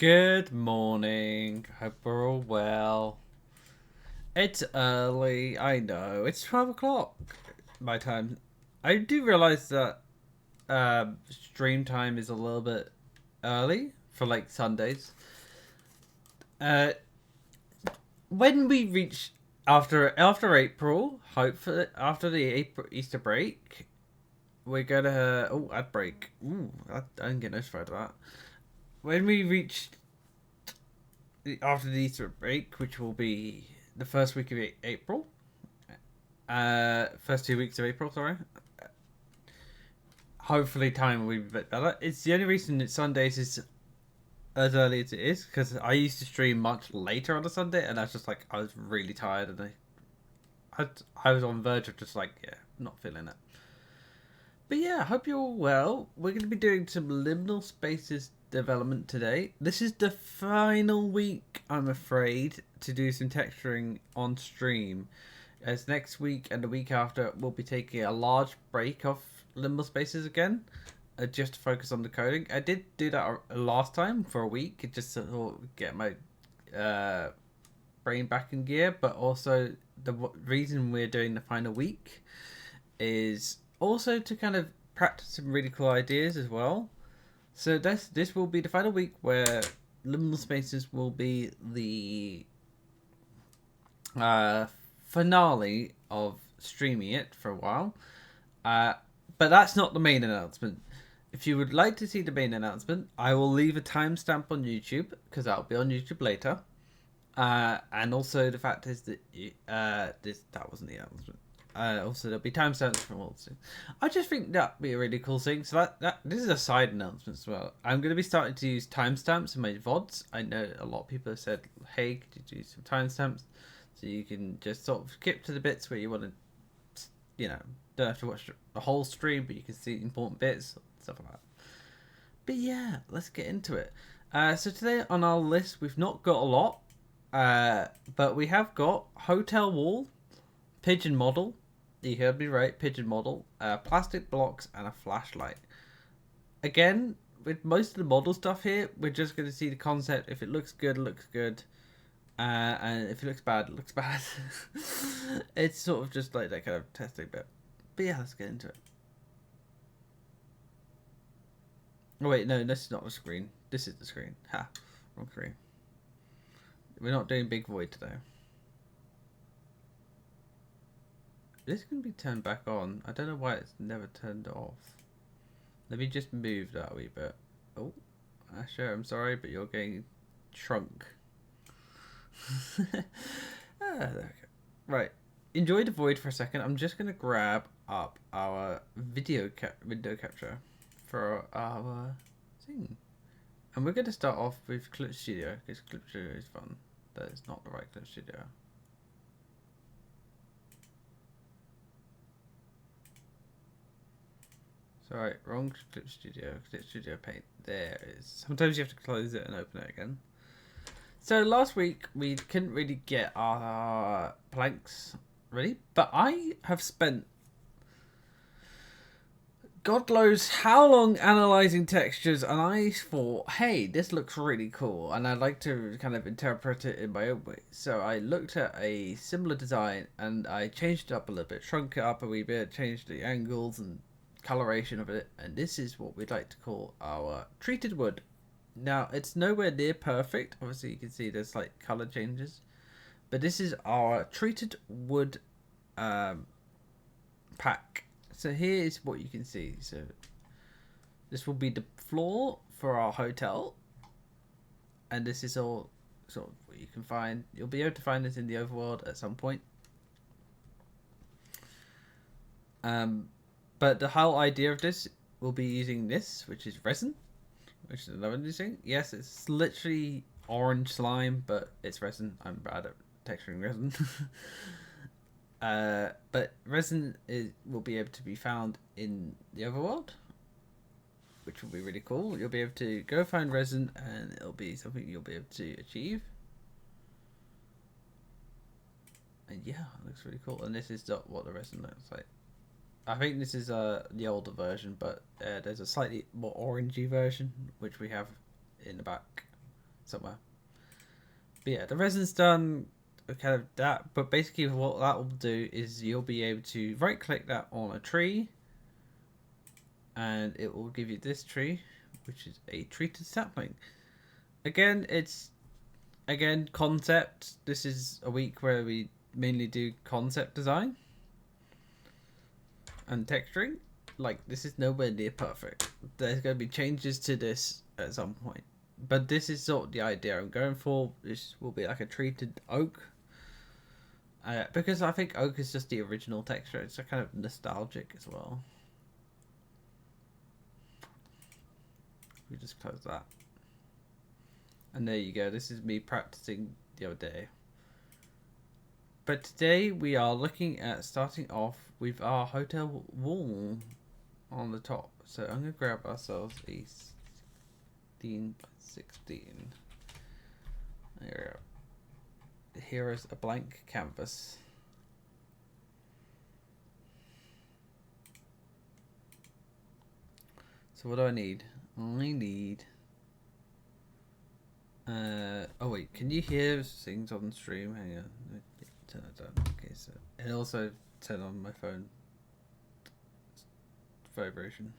Good morning. Hope we're all well. It's early, I know. It's 12 o'clock my time. I do realize that stream time is a little bit early for like Sundays. Uh, when we reach after April, hopefully after the April Easter break, we're gonna ad break. I didn't get notified of that. When we reach after the Easter break, which will be the first week of April, first 2 weeks of April, sorry. Hopefully, time will be a bit better. It's the only reason that Sundays is as early as it is because I used to stream much later on a Sunday, and I was just like I was really tired, and I was on verge of just like not feeling it. But yeah, I hope you're all well. We're going to be doing some liminal spaces development today. This is the final week, I'm afraid, to do some texturing on stream. As next week and the week after, we'll be taking a large break off liminal spaces again, just to focus on the coding. I did do that last time for a week, just to get my brain back in gear. But also, the reason we're doing the final week is also to kind of practice some really cool ideas as well. So this will be the final week where liminal spaces will be the finale of streaming it for a while. But that's not the main announcement. If you would like to see the main announcement, I will leave a timestamp on YouTube because that'll be on YouTube later. And also the fact is that that wasn't the announcement. Also, there'll be timestamps from all this. I just think that'd be a really cool thing. So that this is a side announcement as well. I'm going to be starting to use timestamps in my VODs. I know a lot of people have said, "Hey, could you do some timestamps?" So you can just sort of skip to the bits where you want to, don't have to watch the whole stream, but you can see important bits, stuff like that. But yeah, let's get into it. So today on our list, we've not got a lot, but we have got hotel wall, pigeon model. You heard me right, pigeon model, plastic blocks, and a flashlight. Again, with most of the model stuff here, we're just going to see the concept. If it looks good, it looks good. And if it looks bad, it looks bad. It's sort of just like that kind of testing bit. But yeah, let's get into it. Oh wait, no, this is not the screen. This is the screen. Ha, wrong screen. We're not doing Big Void today. This can be turned back on. I don't know why it's never turned off. Let me just move that a wee bit. Oh, Asher, I'm sorry, but you're getting shrunk. There we go. Right. Enjoy the void for a second. I'm just going to grab up our window capture for our thing. And we're going to start off with Clip Studio, because Clip Studio is fun. That is not the right Clip Studio. Sorry, wrong Clip Studio. Clip Studio Paint. There it is. Sometimes you have to close it and open it again. So last week we couldn't really get our planks ready, but I have spent God knows how long analysing textures, and I thought, hey, this looks really cool, and I'd like to kind of interpret it in my own way. So I looked at a similar design, and I changed it up a little bit, shrunk it up a wee bit, changed the angles and coloration of it, and this is what we'd like to call our treated wood. Now, it's nowhere near perfect. Obviously, you can see there's like color changes, but this is our treated wood pack. So here is what you can see. So this will be the floor for our hotel, and this is all sort of what you can find. You'll be able to find this in the overworld at some point. But the whole idea of this will be using this, which is resin, which is another new thing. Yes, it's literally orange slime, but it's resin. I'm bad at texturing resin. But resin will be able to be found in the overworld, which will be really cool. You'll be able to go find resin, and it'll be something you'll be able to achieve. And yeah, it looks really cool. And this is what the resin looks like. I think this is the older version, but there's a slightly more orangey version, which we have in the back. somewhere. But yeah, the resin's done. Kind of that, but basically what that will do is you'll be able to right click that on a tree and it will give you this tree, which is a treated sapling. Again, it's concept. This is a week where we mainly do concept design and texturing. Like, this is nowhere near perfect. There's going to be changes to this at some point, but this is sort of the idea I'm going for. This will be like a treated oak. Because I think oak is just the original texture. It's a kind of nostalgic as well. We just close that. And there you go. This is me practicing the other day. But today we are looking at starting off with our hotel wall on the top. So I'm going to grab ourselves a 16 by 16. There we go. Here is a blank canvas. So what do I need? I need... oh wait, can you hear things on stream? Hang on, let me turn it down. Okay, so and also turn on my phone vibration.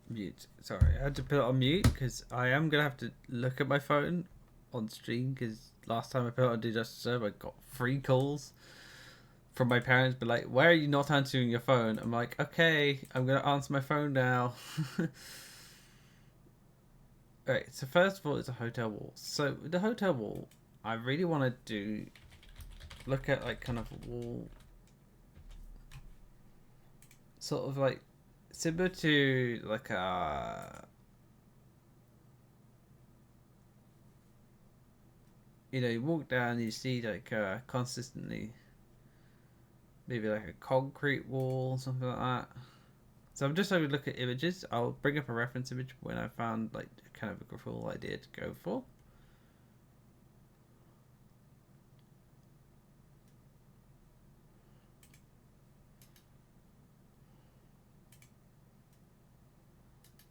Mute. Sorry, I had to put it on mute because I am gonna have to look at my phone on stream because last time I put it on Do Justice Serve, I got 3 calls from my parents, but like, why are you not answering your phone? I'm like, okay, I'm gonna answer my phone now. Alright, so first of all, it's a hotel wall. So with the hotel wall, I really want to look at like kind of a wall, sort of like similar to like a, you know, you walk down and you see like consistently maybe like a concrete wall, something like that. So I'm just going to look at images. I'll bring up a reference image when I found like kind of a cool idea to go for.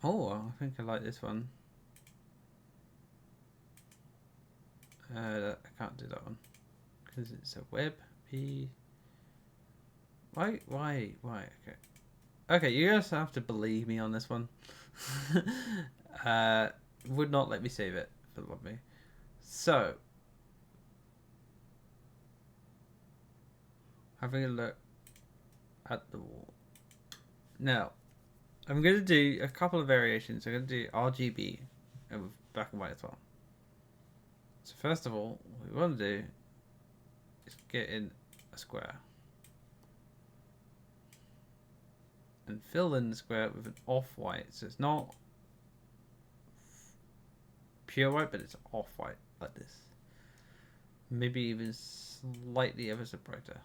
Oh, I think I like this one. I can't do that one because it's a web p. Why? Okay. Okay, you guys have to believe me on this one. Would not let me save it for the love of me. So, having a look at the wall. Now, I'm going to do a couple of variations. I'm going to do RGB and with black and white as well. So first of all, what we want to do is get in a square. And fill in the square with an off-white. So it's not pure white, but it's off-white like this. Maybe even slightly ever so brighter.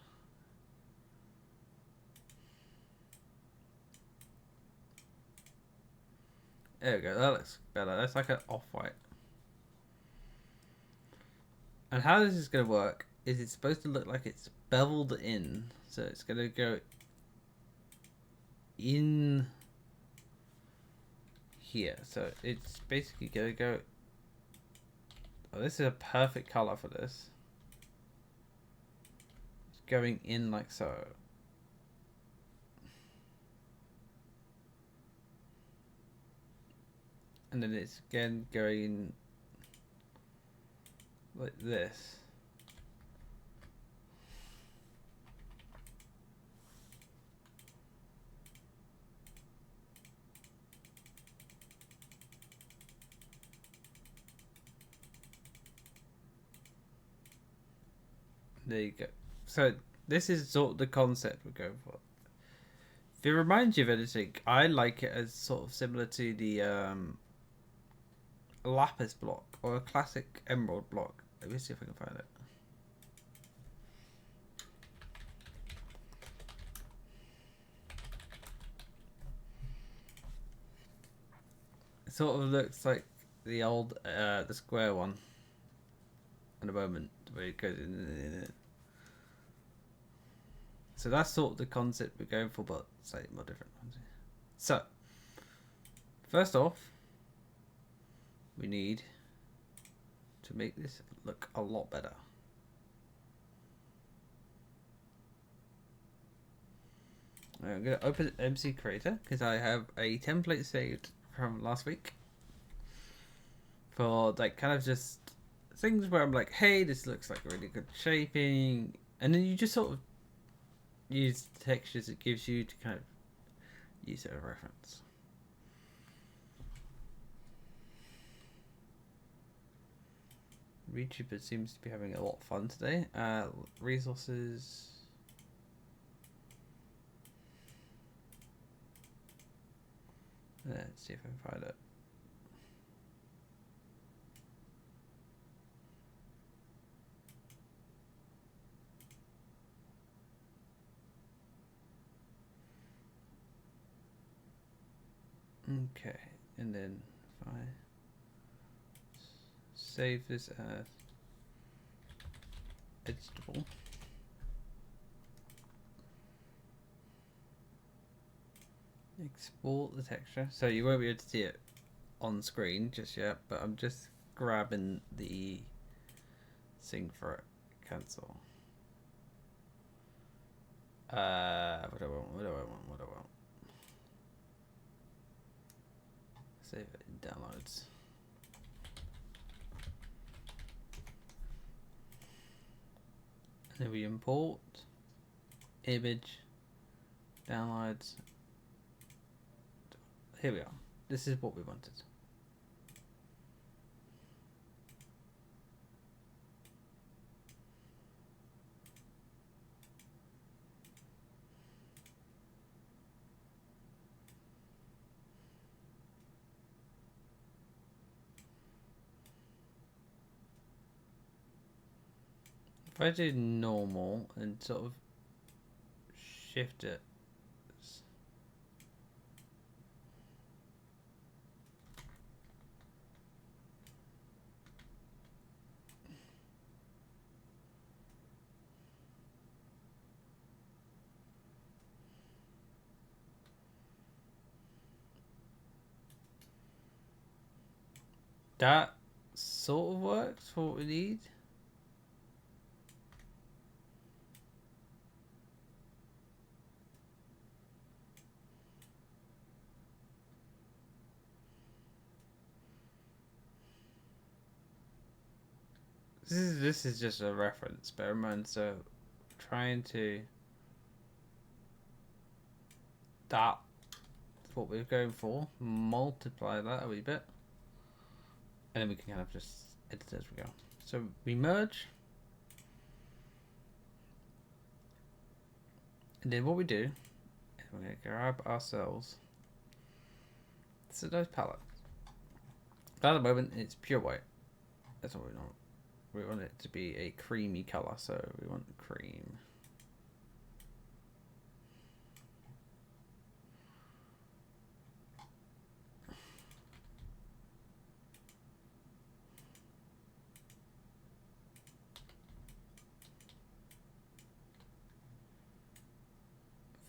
There we go, that looks better. That's like an off-white. And how this is going to work is it's supposed to look like it's beveled in. So it's going to go in here. So it's basically going to go... Oh, this is a perfect color for this. It's going in like so. And then it's again going like this. There you go. So this is sort of the concept we're going for. If it reminds you of anything, I like it as sort of similar to the lapis block or a classic emerald block. Let me see if I can find it. It sort of looks like the old the square one in a moment where it goes in. So that's sort of the concept we're going for, but slightly more different. So first off, we need to make this look a lot better. I'm going to open MC Creator because I have a template saved from last week for like kind of just things where I'm like, hey, this looks like really good shaping, and then you just sort of use the textures it gives you to kind of use it as a reference. YouTuber seems to be having a lot of fun today. Resources. Let's see if I can find it. Okay, and then if I save this as editable. Export the texture. So you won't be able to see it on screen just yet, but I'm just grabbing the thing for it. Cancel. What do I want? Save it in downloads. And then we import image, downloads. Here we are. This is what we wanted. If I do normal and sort of shift it. That sort of works for what we need. This is just a reference, bear in mind. So trying to that's what we're going for. Multiply that a wee bit, and then we can kind of just edit as we go. So we merge, and then what we do is we're going to grab ourselves those palettes. At the moment, it's pure white. That's what we want. We want it to be a creamy color, so we want cream.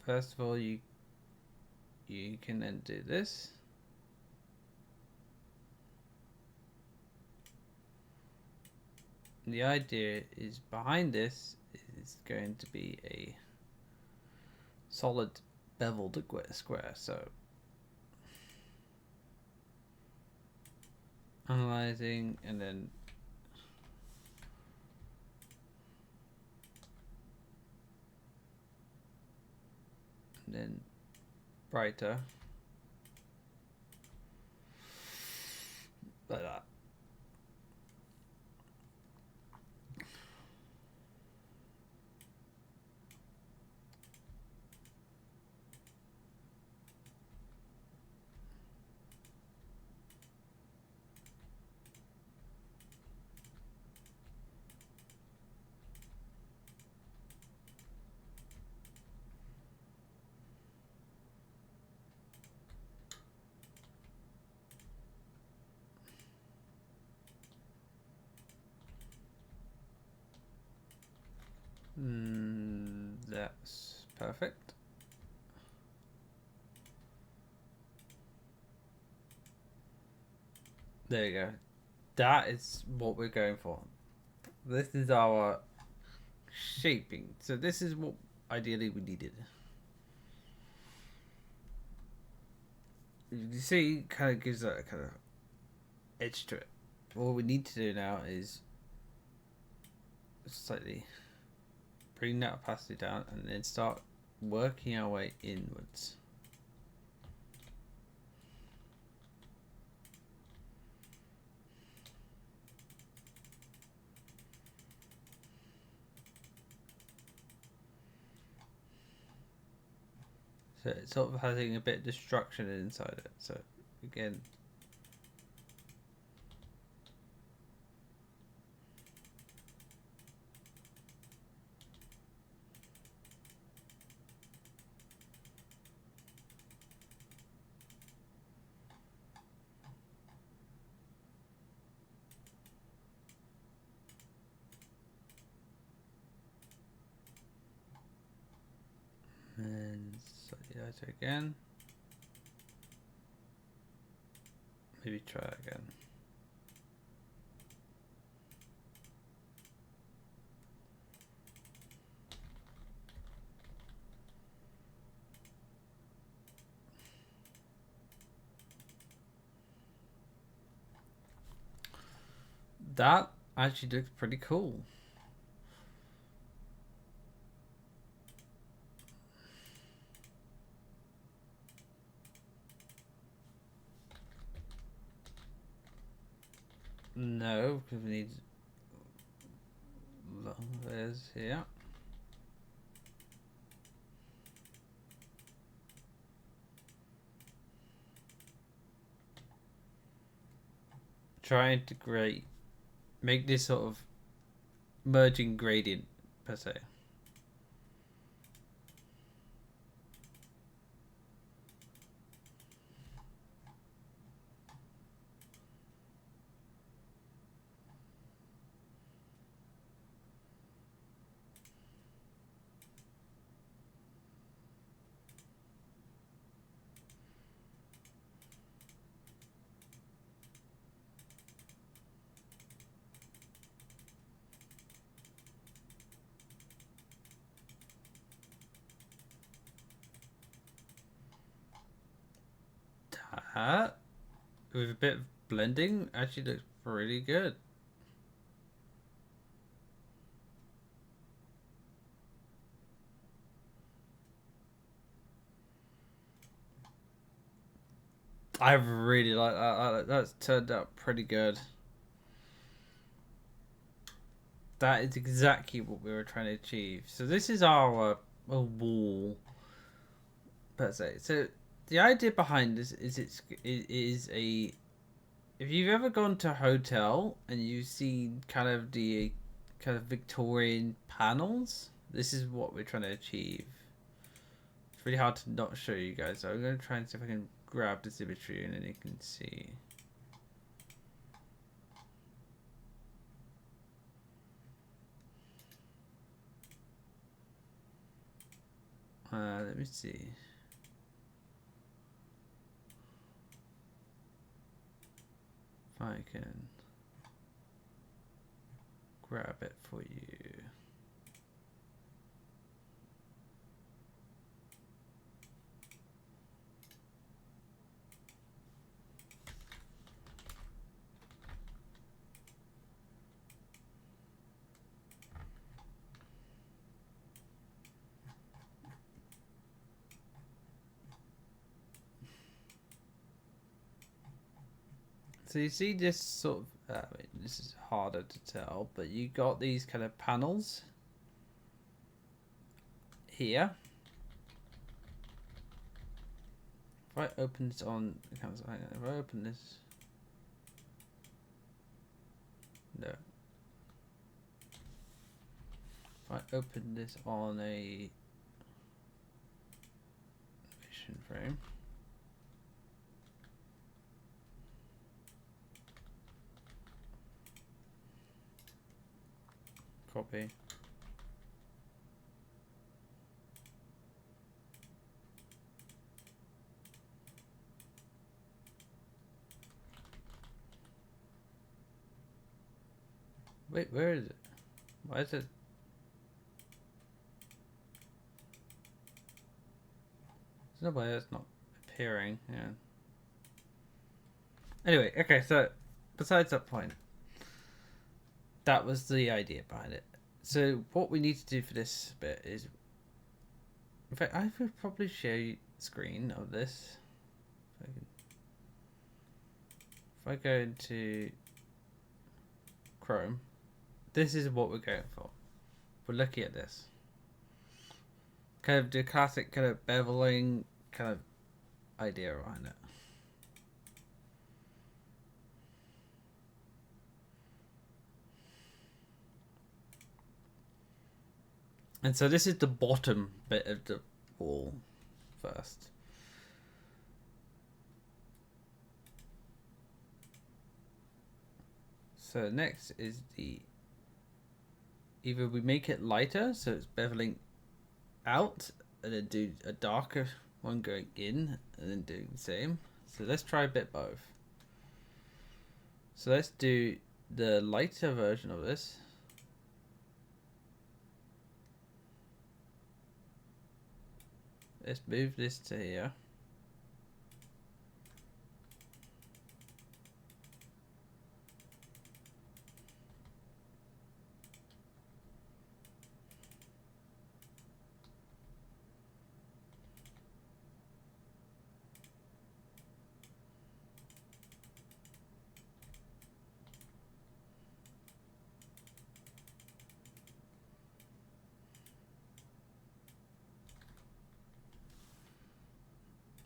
First of all, you can then do this. And the idea is behind this is going to be a solid beveled square. So analyzing and then brighter like that. That's perfect. There you go. That is what we're going for. This is our shaping. So this is what ideally we needed. You see, kind of gives that kind of edge to it. What we need to do now is slightly bring that opacity down and then start working our way inwards. So it's sort of having a bit of destruction inside it. So again, and slightly lighter again. Maybe try it again. That actually looks pretty cool. No, because we need long layers here. Try to make this sort of merging gradient per se. That, with a bit of blending, actually looks pretty good. I really like that. That's turned out pretty good. That is exactly what we were trying to achieve. So this is our wall per se. So the idea behind this is it is a, if you've ever gone to a hotel and you've seen kind of the kind of Victorian panels, this is what we're trying to achieve. It's really hard to not show you guys, so I'm going to try and see if I can grab this imagery and then you can see. Let me see. If I can grab it for you. So you see this sort of, this is harder to tell, but you got these kind of panels here. If I open this on, if I open this, no. If I open this on a mission frame, copy. Wait, where is it? Why is it? There's nobody that's not appearing. Yeah. Anyway, okay. So, besides that point, that was the idea behind it. So, what we need to do for this bit is, in fact, I could probably show you the screen of this. If I go into Chrome, this is what we're going for. We're looking at this. Kind of the classic kind of beveling kind of idea behind it. And so this is the bottom bit of the wall first. So next is the, either we make it lighter so it's beveling out and then do a darker one going in and then doing the same. So let's try a bit both. So let's do the lighter version of this. Let's move this to here.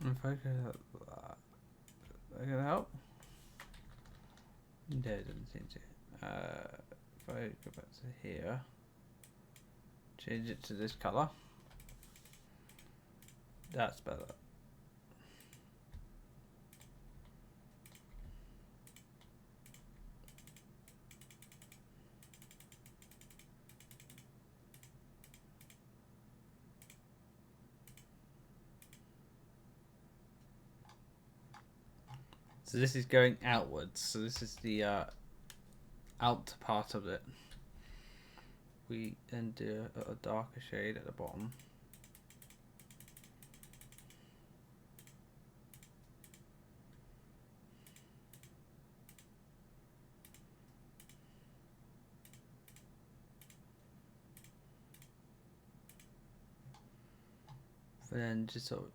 If I could, that gonna help? No, it doesn't seem to. If I go back to here, change it to this color. That's better. So this is going outwards. So this is the out part of it. We then do a darker shade at the bottom. And then just sort of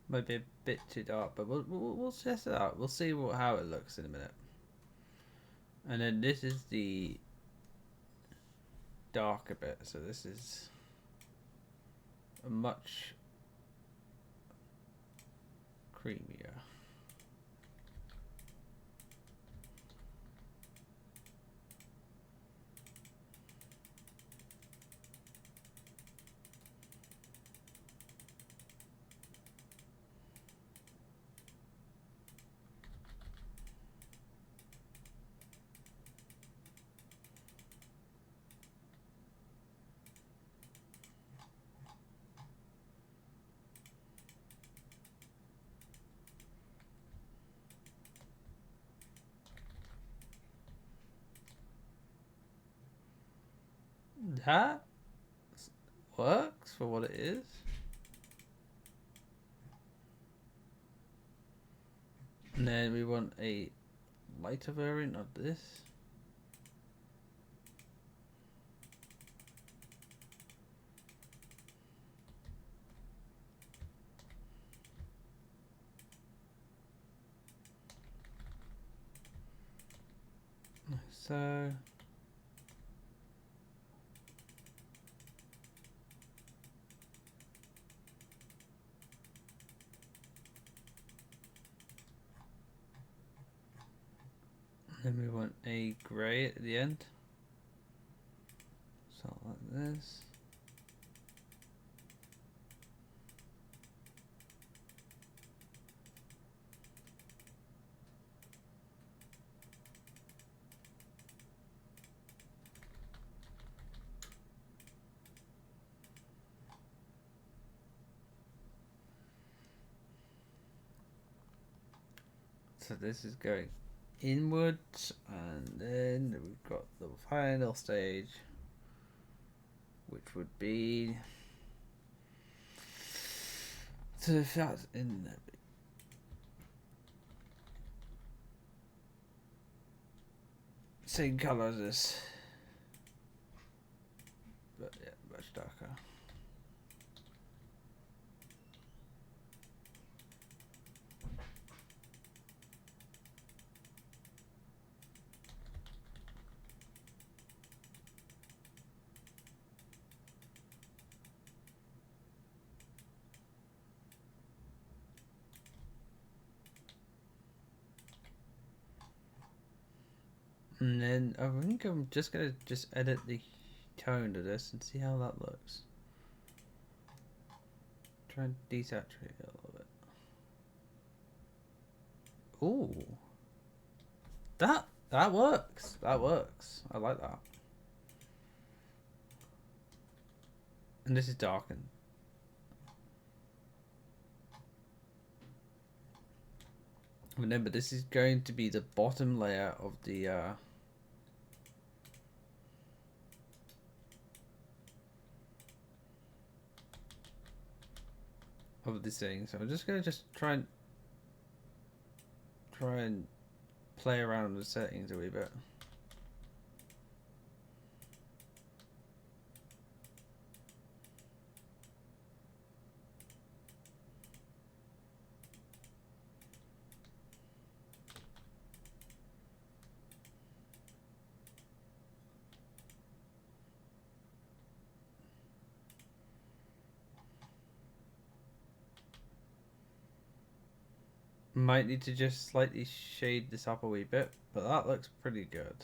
might be a bit too dark, but we'll test it out. We'll see how it looks in a minute. And then this is the darker bit. So this is a much creamier. That works for what it is. And then we want a lighter variant of this. So then we want a grey at the end. So like this. So this is going inwards, and then we've got the final stage, which would be to that in the same color as this, but yeah, much darker. And then I think I'm just gonna edit the tone to this and see how that looks. Try and desaturate it a little bit. Ooh, that works. That works. I like that. And this is darkened. Remember, this is going to be the bottom layer of the of this thing. So I'm just gonna try and play around with the settings a wee bit. Might need to just slightly shade this up a wee bit, but that looks pretty good.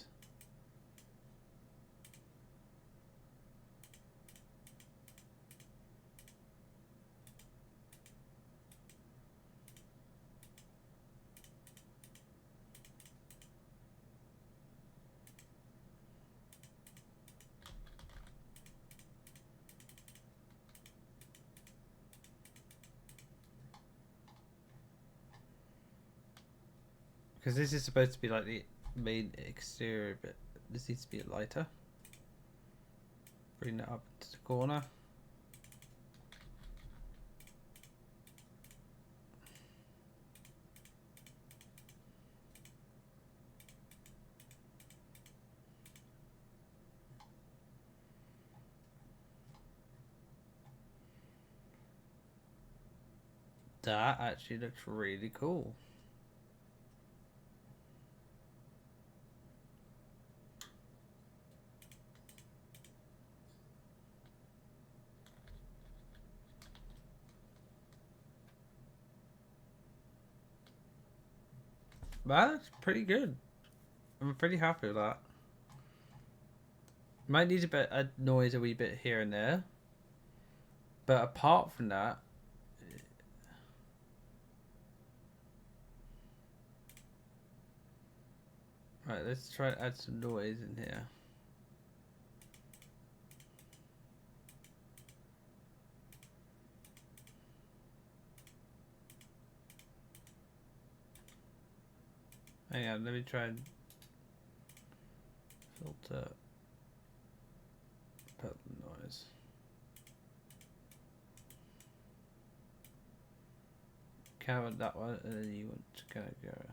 Because this is supposed to be like the main exterior bit. This needs to be lighter. Bring that up to the corner. That actually looks really cool. That's pretty good. I'm pretty happy with that. Might need a bit of noise a wee bit here and there. But apart from that, right, let's try to add some noise in here. Hang on, let me try and filter pedal noise. Cover that one, and then you want to kind of go.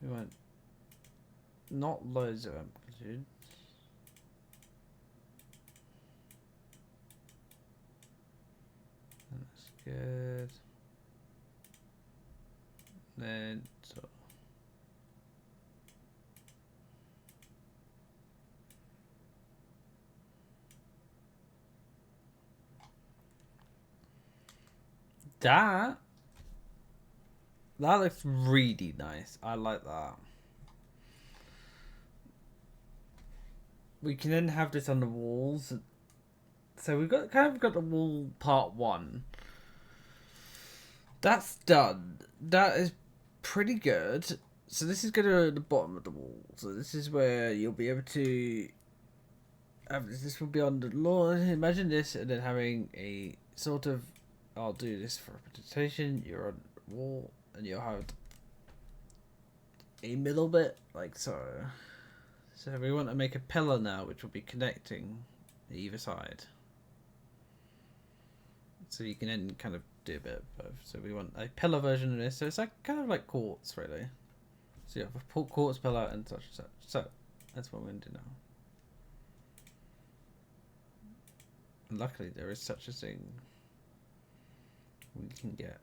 We want not loads of amplitude. That's good. Then so. That looks really nice. I like that. We can then have this on the walls. So we've got the wall part 1. That's done. That is pretty good. So this is going to the bottom of the wall. So this is where you'll be able to have this will be on the lawn. Imagine this, and then having a sort of, I'll do this for representation. You're on the wall, and you'll have a middle bit, like so. So we want to make a pillar now, which will be connecting either side. So you can then kind of do a bit of both. So we want a pillar version of this. So it's like kind of like quartz, really. So you have a quartz pillar and such and such. So that's what we're going to do now. And luckily, there is such a thing we can get.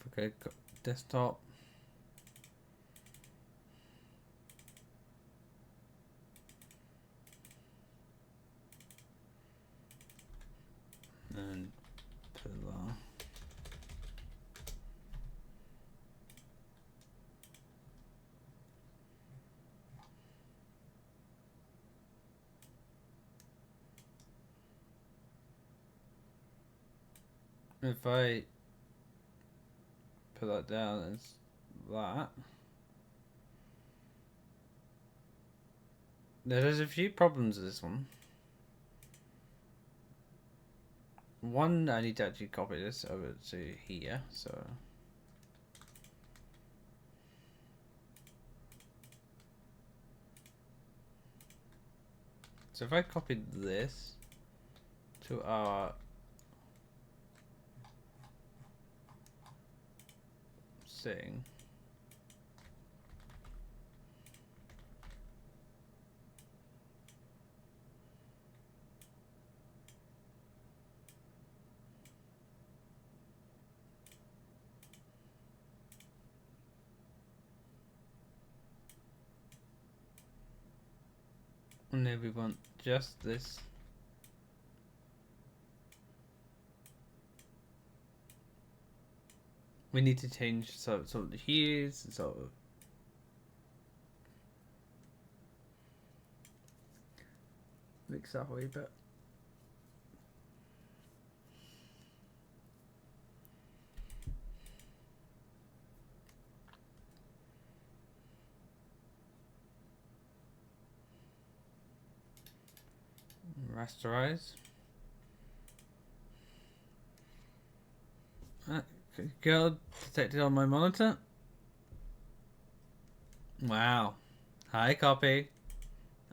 If we go desktop. And pillar. If I put that down as that, there's a few problems with this one. One, I need to actually copy this over to here, so if I copied this to our thing, and then we want just this. We need to change sort of the hues and sort of mix that a wee bit. Rasterize. Girl detected on my monitor. Wow. Hi, copy.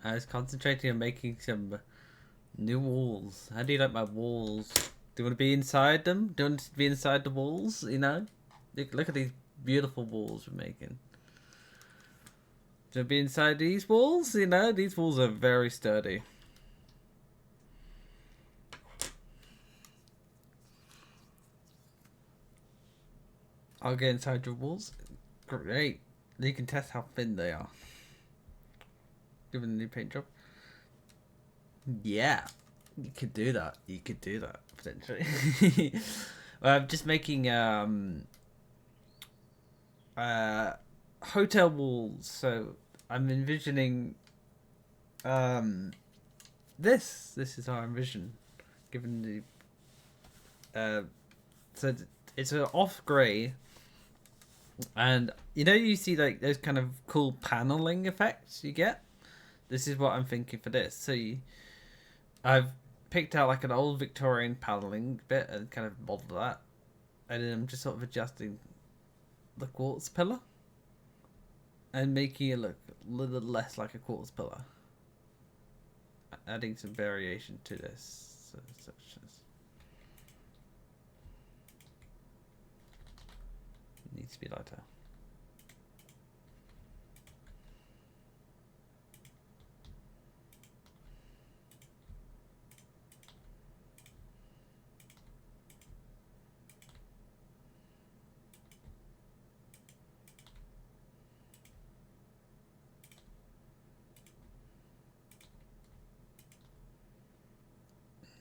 I was concentrating on making some new walls. How do you like my walls? Do you want to be inside them? Do you want to be inside the walls? You know? Look at these beautiful walls we're making. Do you want to be inside these walls? You know, these walls are very sturdy. I'll get inside your walls. Great. You can test how thin they are. Given the new paint job. Yeah. You could do that. You could do that, potentially. Well, I'm just making hotel walls. So I'm envisioning this. This is our envision. Given the so it's an off grey. And you know, you see like those kind of cool paneling effects you get. This is what I'm thinking for this. So I've picked out like an old Victorian paneling bit and kind of modeled that, and then I'm just sort of adjusting the quartz pillar and making it look a little less like a quartz pillar, adding some variation to this. Such as needs to be lighter.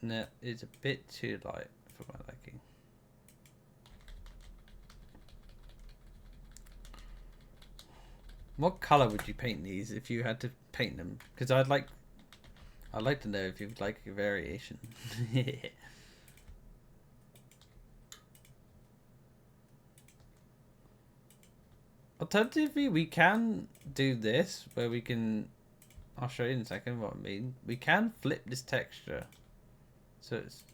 No, it's a bit too light for my liking. What color would you paint these if you had to paint them? Because I'd like to know if you'd like a variation. Alternatively, we can do this where we can. I'll show you in a second what I mean. We can flip this texture, so it's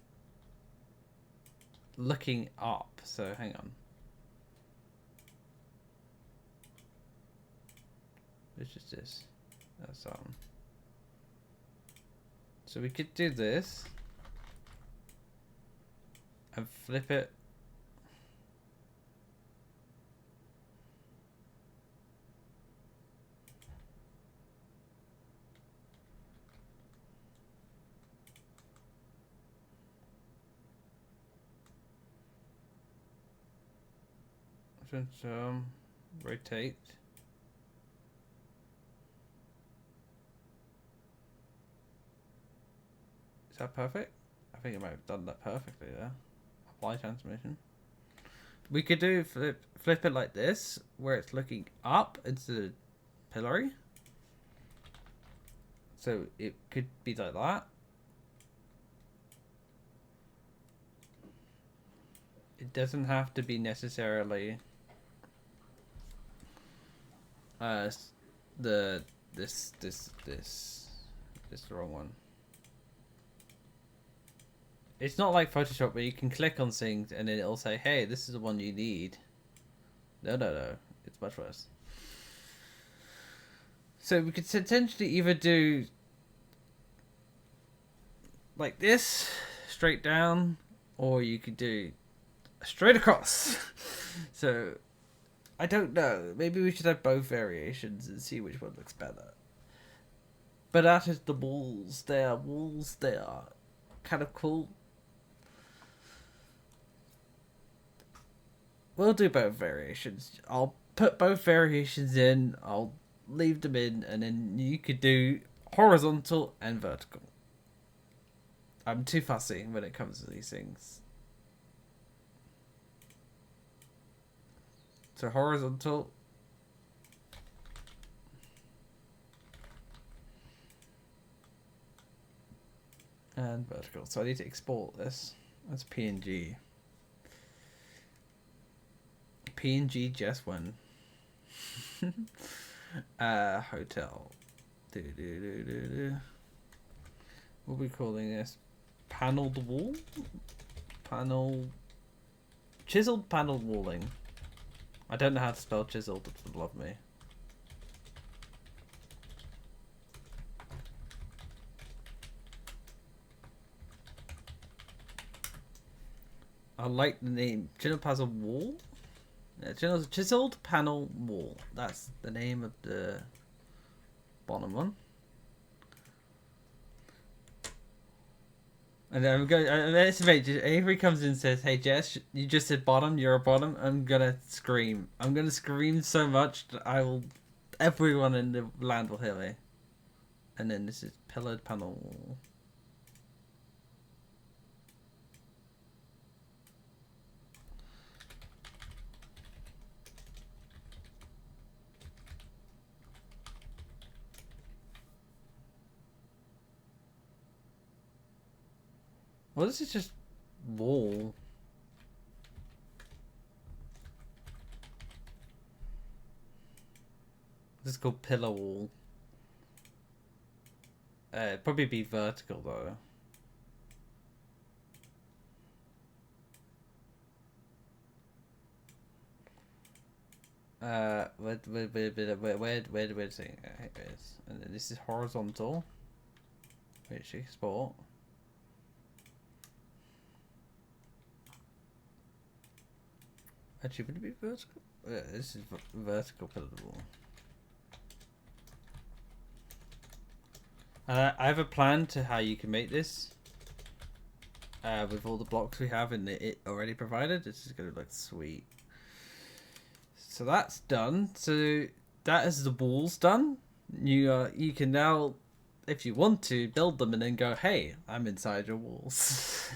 looking up. So hang on. Which is this? That's on. So we could do this and flip it. Rotate. Is that perfect? I think I might have done that perfectly there. Apply transformation. We could do flip it like this, where it's looking up instead of pillory. So it could be like that. It doesn't have to be necessarily this is the wrong one. It's not like Photoshop where you can click on things and then it'll say, hey, this is the one you need. No. It's much worse. So we could potentially either do like this, straight down, or you could do straight across. So I don't know. Maybe we should have both variations and see which one looks better. But that is the walls there. Walls there. Kind of cool. We'll do both variations. I'll put both variations in. I'll leave them in. And then you could do horizontal and vertical. I'm too fussy when it comes to these things. So horizontal. And vertical. So I need to export this as PNG. PNG just one. Hotel. What are we calling this? Paneled wall? Chiseled paneled walling. I don't know how to spell chiseled, for the love of me. I like the name. Chiseled wall? Yeah, chiseled panel wall. That's the name of the bottom one. And I'm going. If he comes in and says, "Hey Jess, you just said bottom. You're a bottom." I'm gonna scream. I'm gonna scream so much that I will. Everyone in the land will hear me. And then this is pillared panel wall. Well, this is just wall. This is called pillar wall. It'd probably be vertical though. Where do we see? Here it is. And then this is horizontal. Which export. Actually, would it be vertical? Yeah, this is vertical pillar wall. I have a plan to how you can make this. With all the blocks we have in it already provided. This is going to look sweet. So that's done. So that is the walls done. You can now, if you want to, build them and then go, hey, I'm inside your walls.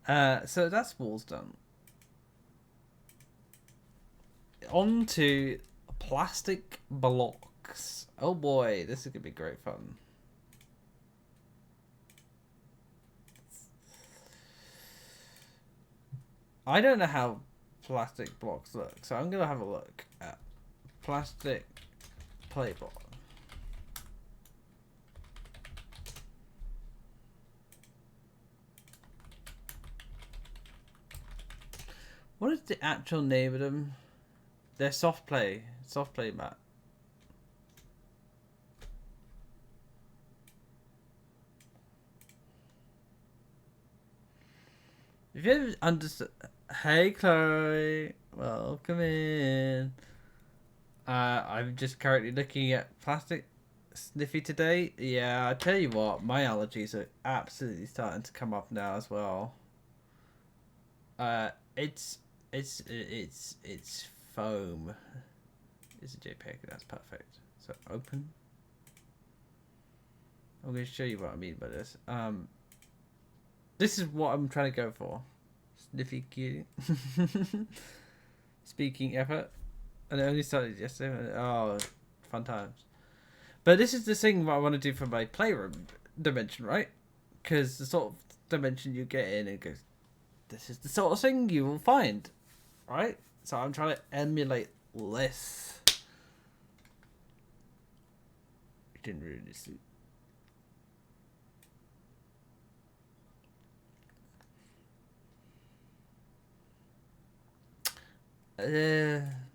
So that's walls done. On to plastic blocks. Oh boy, this is going to be great fun. I don't know how plastic blocks look, so I'm going to have a look at plastic play block. What is the actual name of them? They're soft play mat. If you ever understood, hey Chloe, welcome in. I'm just currently looking at plastic sniffy today. Yeah, I tell you what, my allergies are absolutely starting to come up now as well. It's foam. It's a JPEG. That's perfect. So open. I'm going to show you what I mean by this. This is what I'm trying to go for. Sniffy cutie. Speaking effort. And it only started yesterday. Oh, fun times. But this is the thing what I want to do for my playroom dimension, right? Because the sort of dimension you get in, it goes, this is the sort of thing you will find, right? So I'm trying to emulate this. It didn't really suit.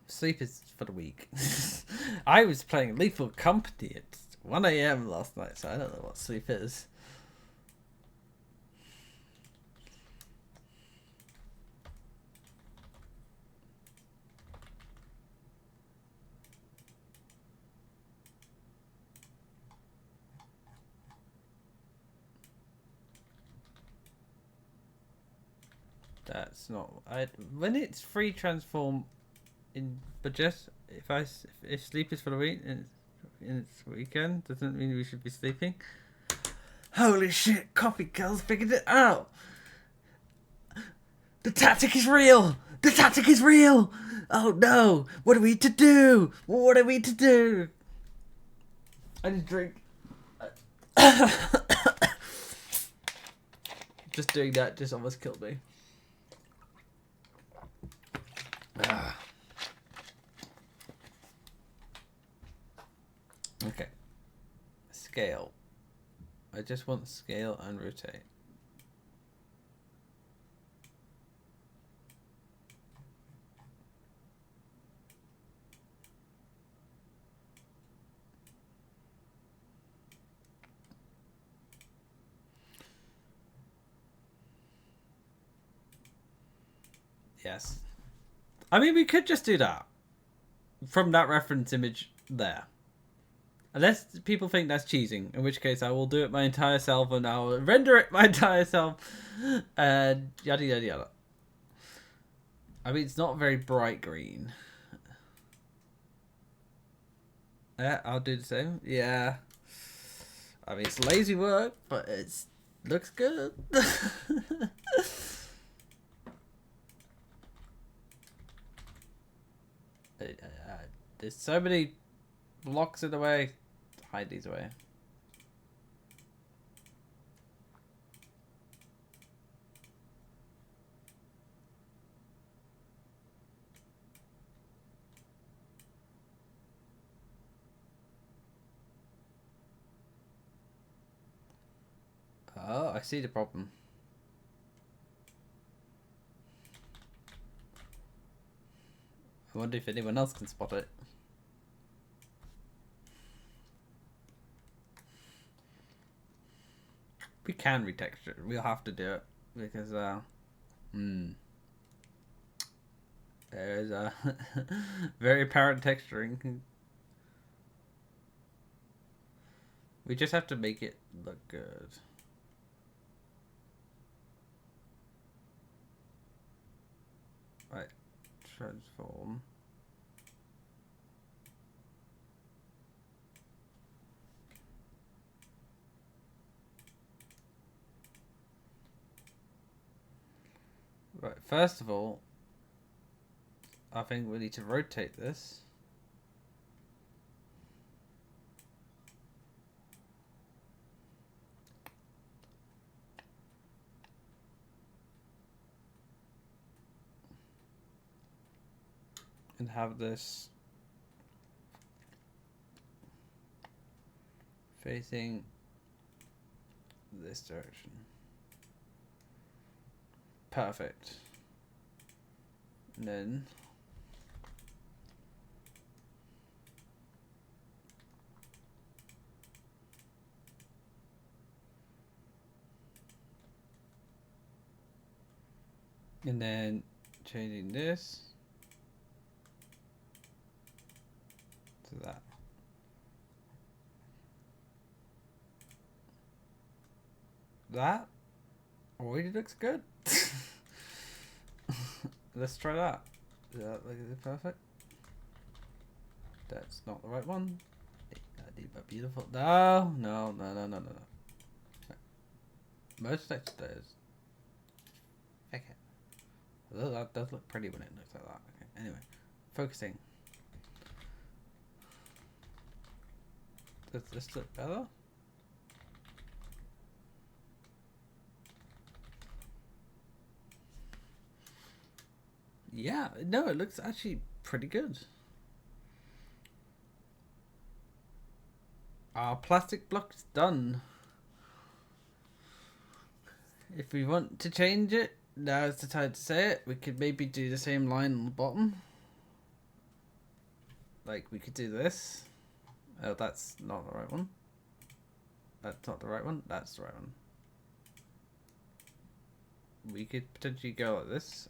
Sleep is for the weak. I was playing Lethal Company at 1 AM last night, so I don't know what sleep is. That's not. When it's free transform in, but just if sleep is for the week and it's weekend, doesn't mean we should be sleeping. Holy shit! Coffee Girls figured it out. The tactic is real. The tactic is real. Oh no! What are we to do? What are we to do? I need a drink. Just doing that just almost killed me. Okay. Scale. I just want scale and rotate. Yes. I mean, we could just do that. From that reference image there. Unless people think that's cheating, in which case I will do it my entire self and I'll render it my entire self. And yada yada yada. I mean, it's not very bright green. Yeah, I'll do the same. Yeah. I mean, it's lazy work, but it looks good. There's so many blocks in the way. Hide these away. Oh, I see the problem. I wonder if anyone else can spot it. We can retexture. We'll have to do it because there's a very apparent texturing. We just have to make it look good. Right, transform. Right, first of all, I think we need to rotate this. And have this facing this direction. Perfect. And then changing this to that. That already looks good. Let's try that. Is it perfect? That's not the right one. Beautiful. No. Most text does. Okay. Although that does look pretty when it looks like that. Okay. Anyway, focusing. Does this look better? Yeah, no, it looks actually pretty good. Our plastic block's done. If we want to change it, now's the time to say it. We could maybe do the same line on the bottom. Like, we could do this. Oh, that's not the right one. That's not the right one. That's the right one. We could potentially go like this.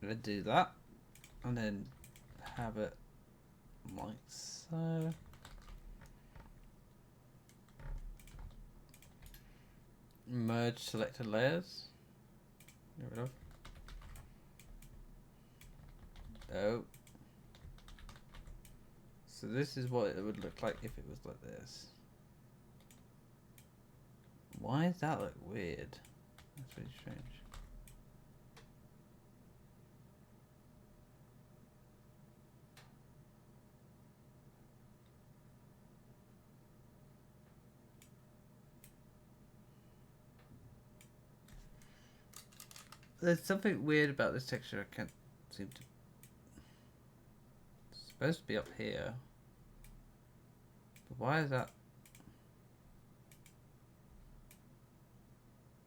And do that. And then have it like so. Merge selected layers. Get rid of. Oh. So this is what it would look like if it was like this. Why does that look weird? That's really strange. There's something weird about this texture. I can't seem to. It's supposed to be up here. But why is that?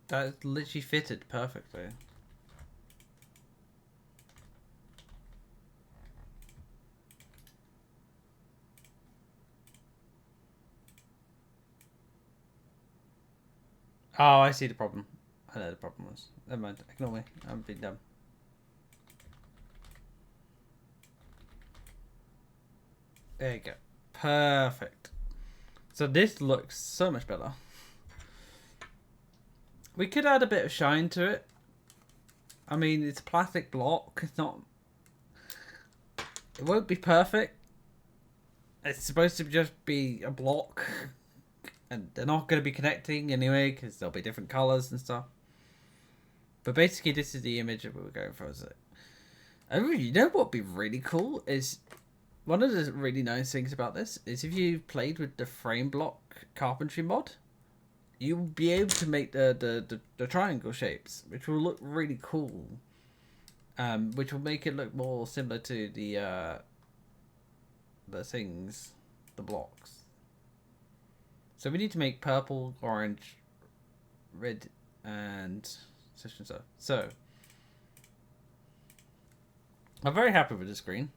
That's literally fitted perfectly. Oh, I see the problem. I know the problem was. Never mind. Ignore me. I'm being dumb. There you go. Perfect. So this looks so much better. We could add a bit of shine to it. I mean, it's a plastic block. It's not... It won't be perfect. It's supposed to just be a block. And they're not going to be connecting anyway, because there'll be different colours and stuff. But basically, this is the image that we were going for. You know what would be really cool is... One of the really nice things about this is if you played with the frame block carpentry mod, you'll be able to make the triangle shapes, which will look really cool. Which will make it look more similar to the things, the blocks. So we need to make purple, orange, red, and such and so. So I'm very happy with the screen.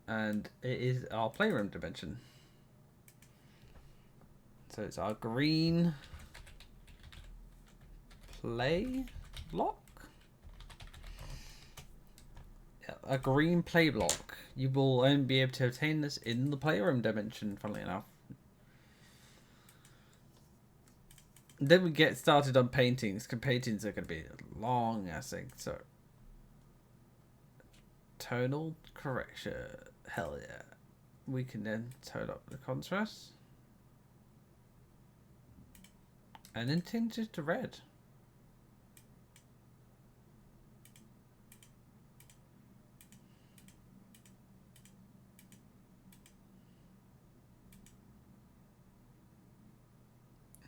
And it is our playroom dimension. So it's our green play block. Yeah, a green play block. You will only be able to obtain this in the playroom dimension, funnily enough. Then we get started on paintings, because paintings are going to be a long ass thing. So, tonal correction. Hell yeah. We can then tone up the contrast. And then change it to red.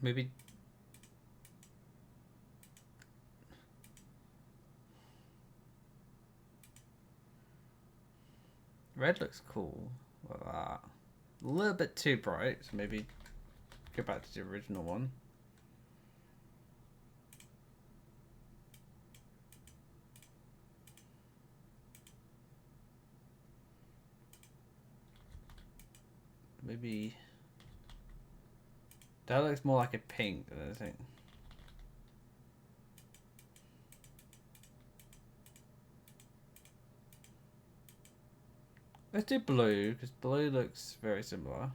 Maybe... Red looks cool. Like that. A little bit too bright, so maybe go back to the original one. Maybe that looks more like a pink than anything. Let's do blue, because blue looks very similar.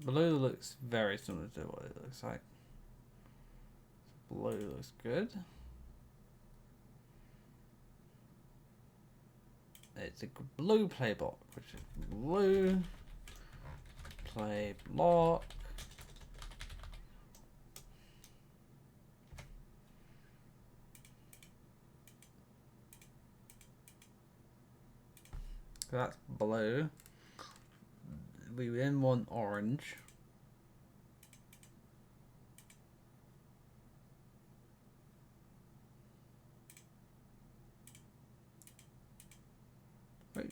Blue looks very similar to what it looks like. Blue looks good. It's a blue play block, which is blue play block. So that's blue. We then want orange. Wait,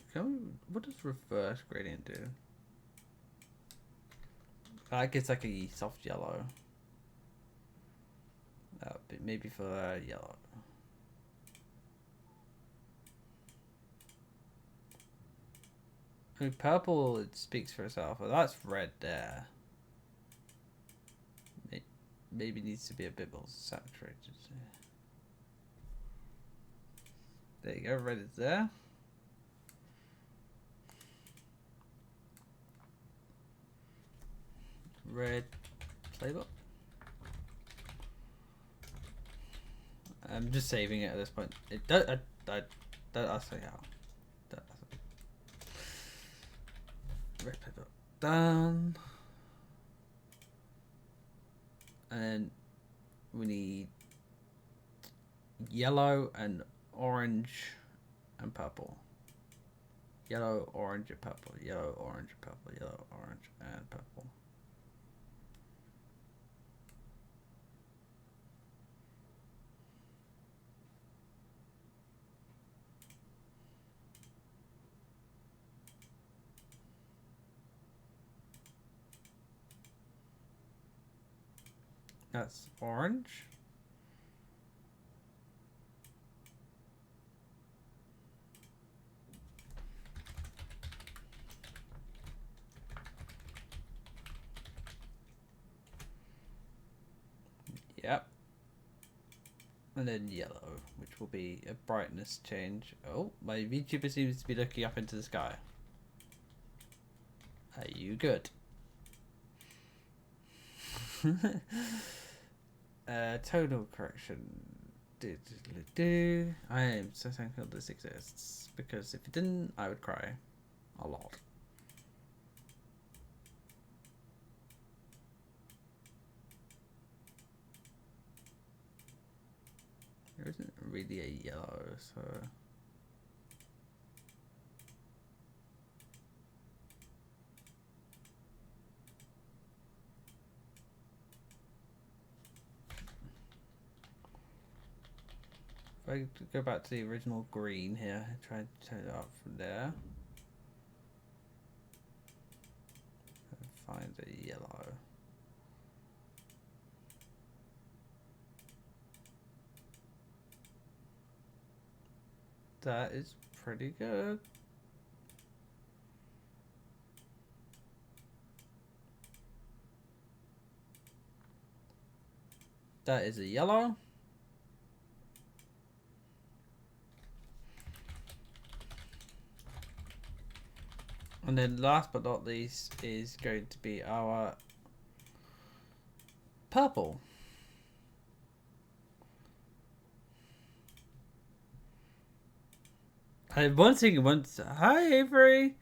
what does reverse gradient do? That gets like a soft yellow. Maybe for yellow. I mean, purple, it speaks for itself. Well, that's red there. Maybe needs to be a bit more saturated. There you go, red is there. Red playbook. I'm just saving it at this point. It does. I'll say how. Red playbook done. And we need yellow and orange and purple. Yellow, orange, and purple. Yellow, orange, purple. Yellow, orange, and purple. That's orange. Yep. And then yellow, which will be a brightness change. Oh, my VTuber seems to be looking up into the sky. Are you good? Total correction. I am so thankful this exists, because if it didn't, I would cry a lot. There isn't really a yellow, so if I go back to the original green here, try to turn it up from there. And find a yellow. That is pretty good. That is a yellow. And then last but not least is going to be our purple. One thing, hi Avery.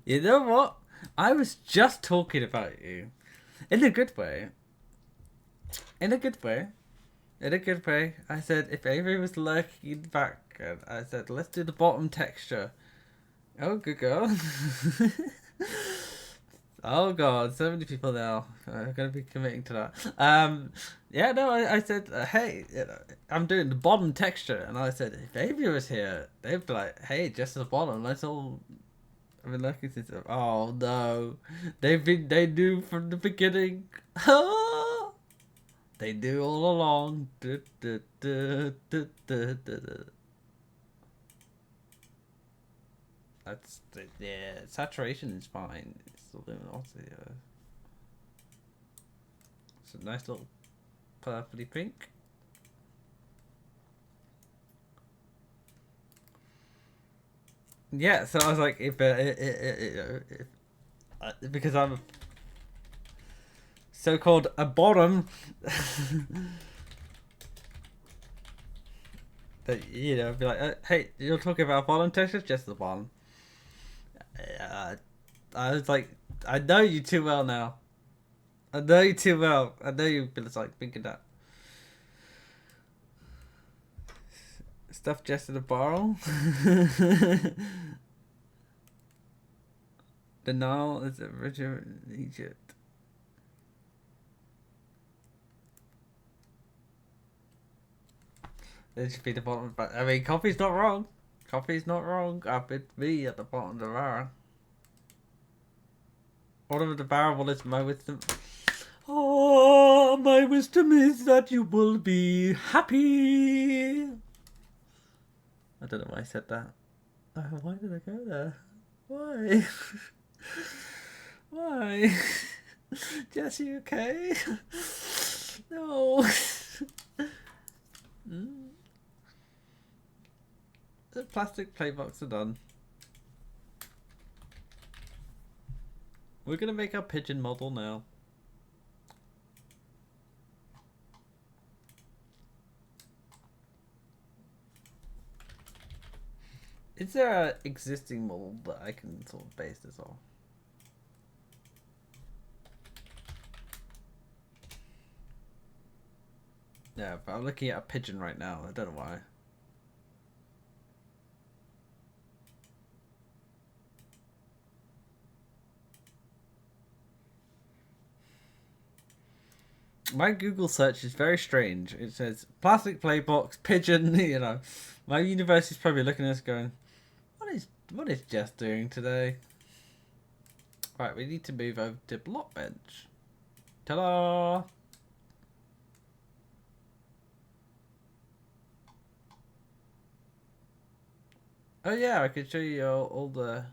You know what? I was just talking about you. In a good way. In a good way. In a good way. I said if Avery was lurking in the background, I said let's do the bottom texture. Oh, good girl. Oh god, so many people now are going to be committing to that. Yeah, no, I said, hey, I'm doing the bottom texture, and I said, if Avery was here, they'd be like, hey, just the bottom, let's all. I've been looking since. Oh no, they knew from the beginning. They knew all along. That's yeah. Saturation is fine. It's the luminosity. It's a nice little purpley pink. Yeah, so I was like, if because I'm so-called a bottom, that be like, hey, you're talking about bottom textures, just the bottom. I was like, I know you too well now. I know you too well. I know you've been like thinking that stuff just in a barrel. The Nile is a river in Egypt. There should be the bottom, but I mean, coffee's not wrong. Coffee's not wrong. Up it's me at the bottom of the barrel. Bottom of the barrel is my wisdom. Oh, my wisdom is that you will be happy. I don't know why I said that. Why did I go there? Why? Why? Jesse, okay? No. The plastic play box are done. We're gonna make our pigeon model now. Is there an existing model that I can sort of base this off? Yeah, but I'm looking at a pigeon right now. I don't know why. My Google search is very strange. It says plastic play box, pigeon, My university's probably looking at us going, what is Jess doing today? Right, we need to move over to block bench. Ta-da! Oh yeah, I could show you all the...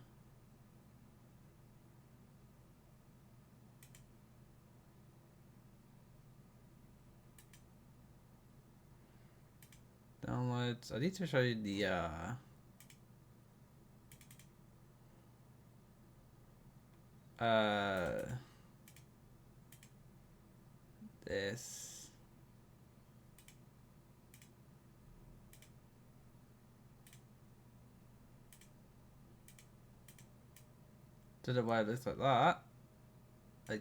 downloads. I need to show you the this. Don't know why it looks like that. I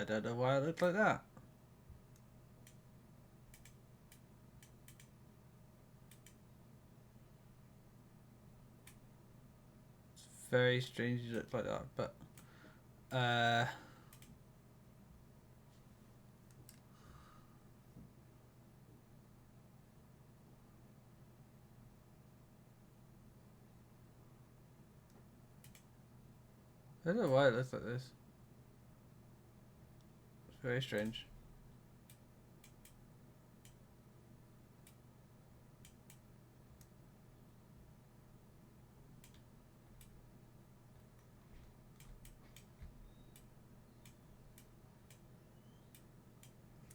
don't know why it looks like that. It's very strange it looks like that, but I don't know why it looks like this. It's very strange.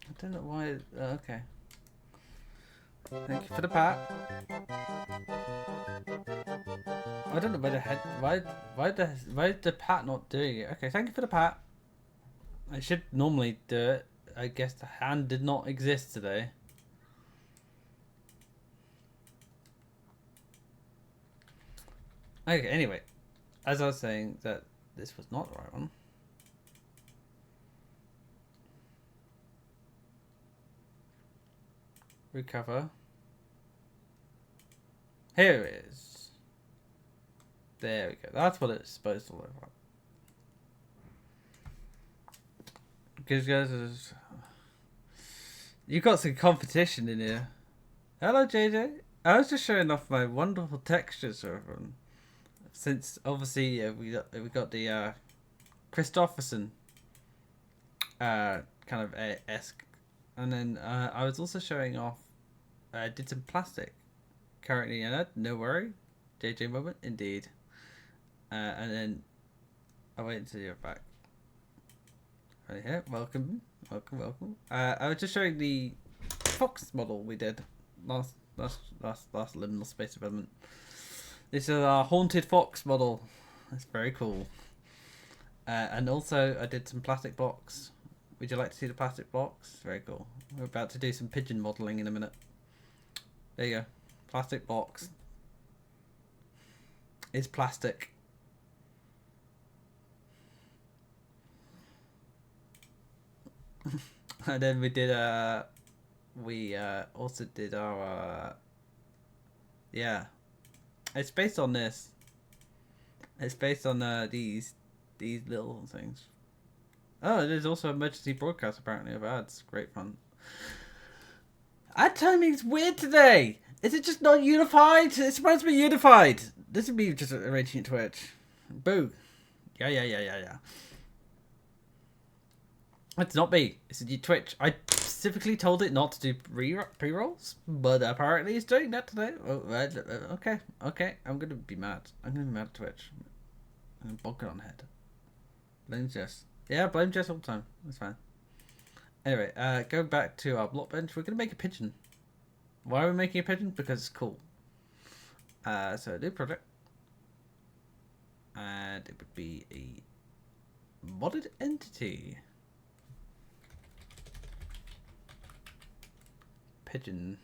I don't know why. Okay. Thank you for the pat. I don't know why the head. Why is the pat not doing it? Okay, thank you for the pat. I should normally do it. I guess the hand did not exist today. Okay, anyway, as I was saying, that this was not the right one. Recover. Here it is. There we go. That's what it's supposed to look like. Because you got some competition in here. Hello, JJ. I was just showing off my wonderful textures since obviously we got the Christopherson kind of esque, and then I was also showing off. I did some plastic currently in it. No worry, JJ moment indeed. And then I wait until you're back. Right here, welcome. I was just showing the Fox model we did last Liminal Space Development. This is our Haunted Fox model. It's very cool. And also I did some plastic blocks. Would you like to see the plastic blocks? Very cool. We're about to do some pigeon modeling in a minute. There you go. Plastic blocks. It's plastic. And then we did also did our yeah, it's based on this. It's based on these little things. Oh, there's also emergency broadcast apparently of ads. Great fun. Ad timing's weird today. Is it just not unified? It's supposed to be unified. This would be just arranging it Twitch. Boo. Yeah. It's not me. It's Twitch. I specifically told it not to do pre-rolls, but apparently it's doing that today. Oh, okay. I'm gonna be mad. I'm gonna be mad at Twitch. I'm gonna bonk it on the head. Blame Jess. Yeah, blame Jess all the time. That's fine. Anyway, going back to our block bench, we're gonna make a pigeon. Why are we making a pigeon? Because it's cool. So new project, and it would be a modded entity. Pigeon.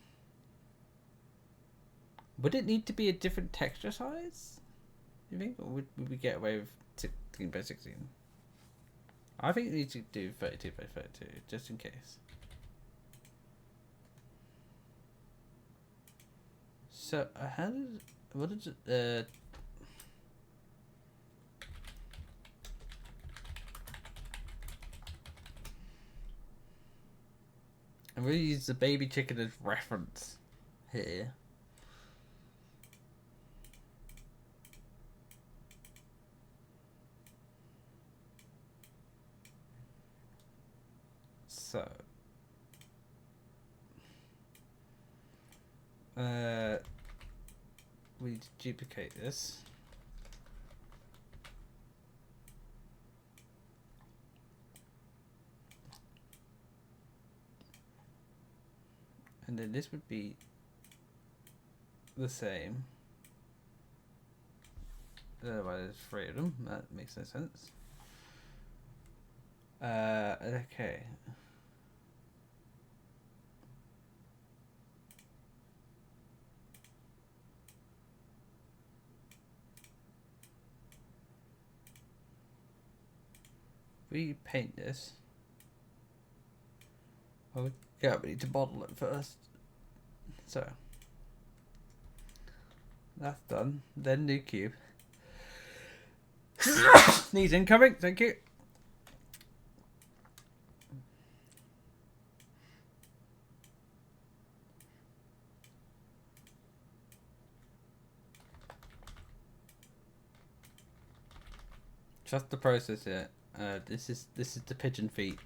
Would it need to be a different texture size? You think, or would we get away with 16 by 16? I think it needs to do 32 by 32, just in case. So, what is it, I'm going to use the baby chicken as reference here. So, we need to duplicate this. And then this would be the same. Why there's 3 of them. That makes no sense. Okay. We paint this. Oh, yeah, we need to model it first. So that's done. Then new cube. Sneeze incoming. Thank you. Trust the process here. This is the pigeon feet.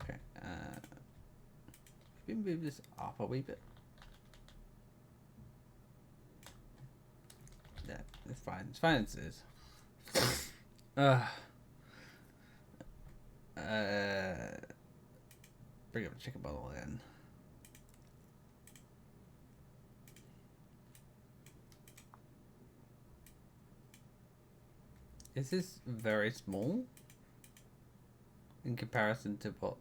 Okay. We move this up a wee bit. Yeah, it's fine. It's fine as it is. Bring up the chicken bottle again. This is very small in comparison to what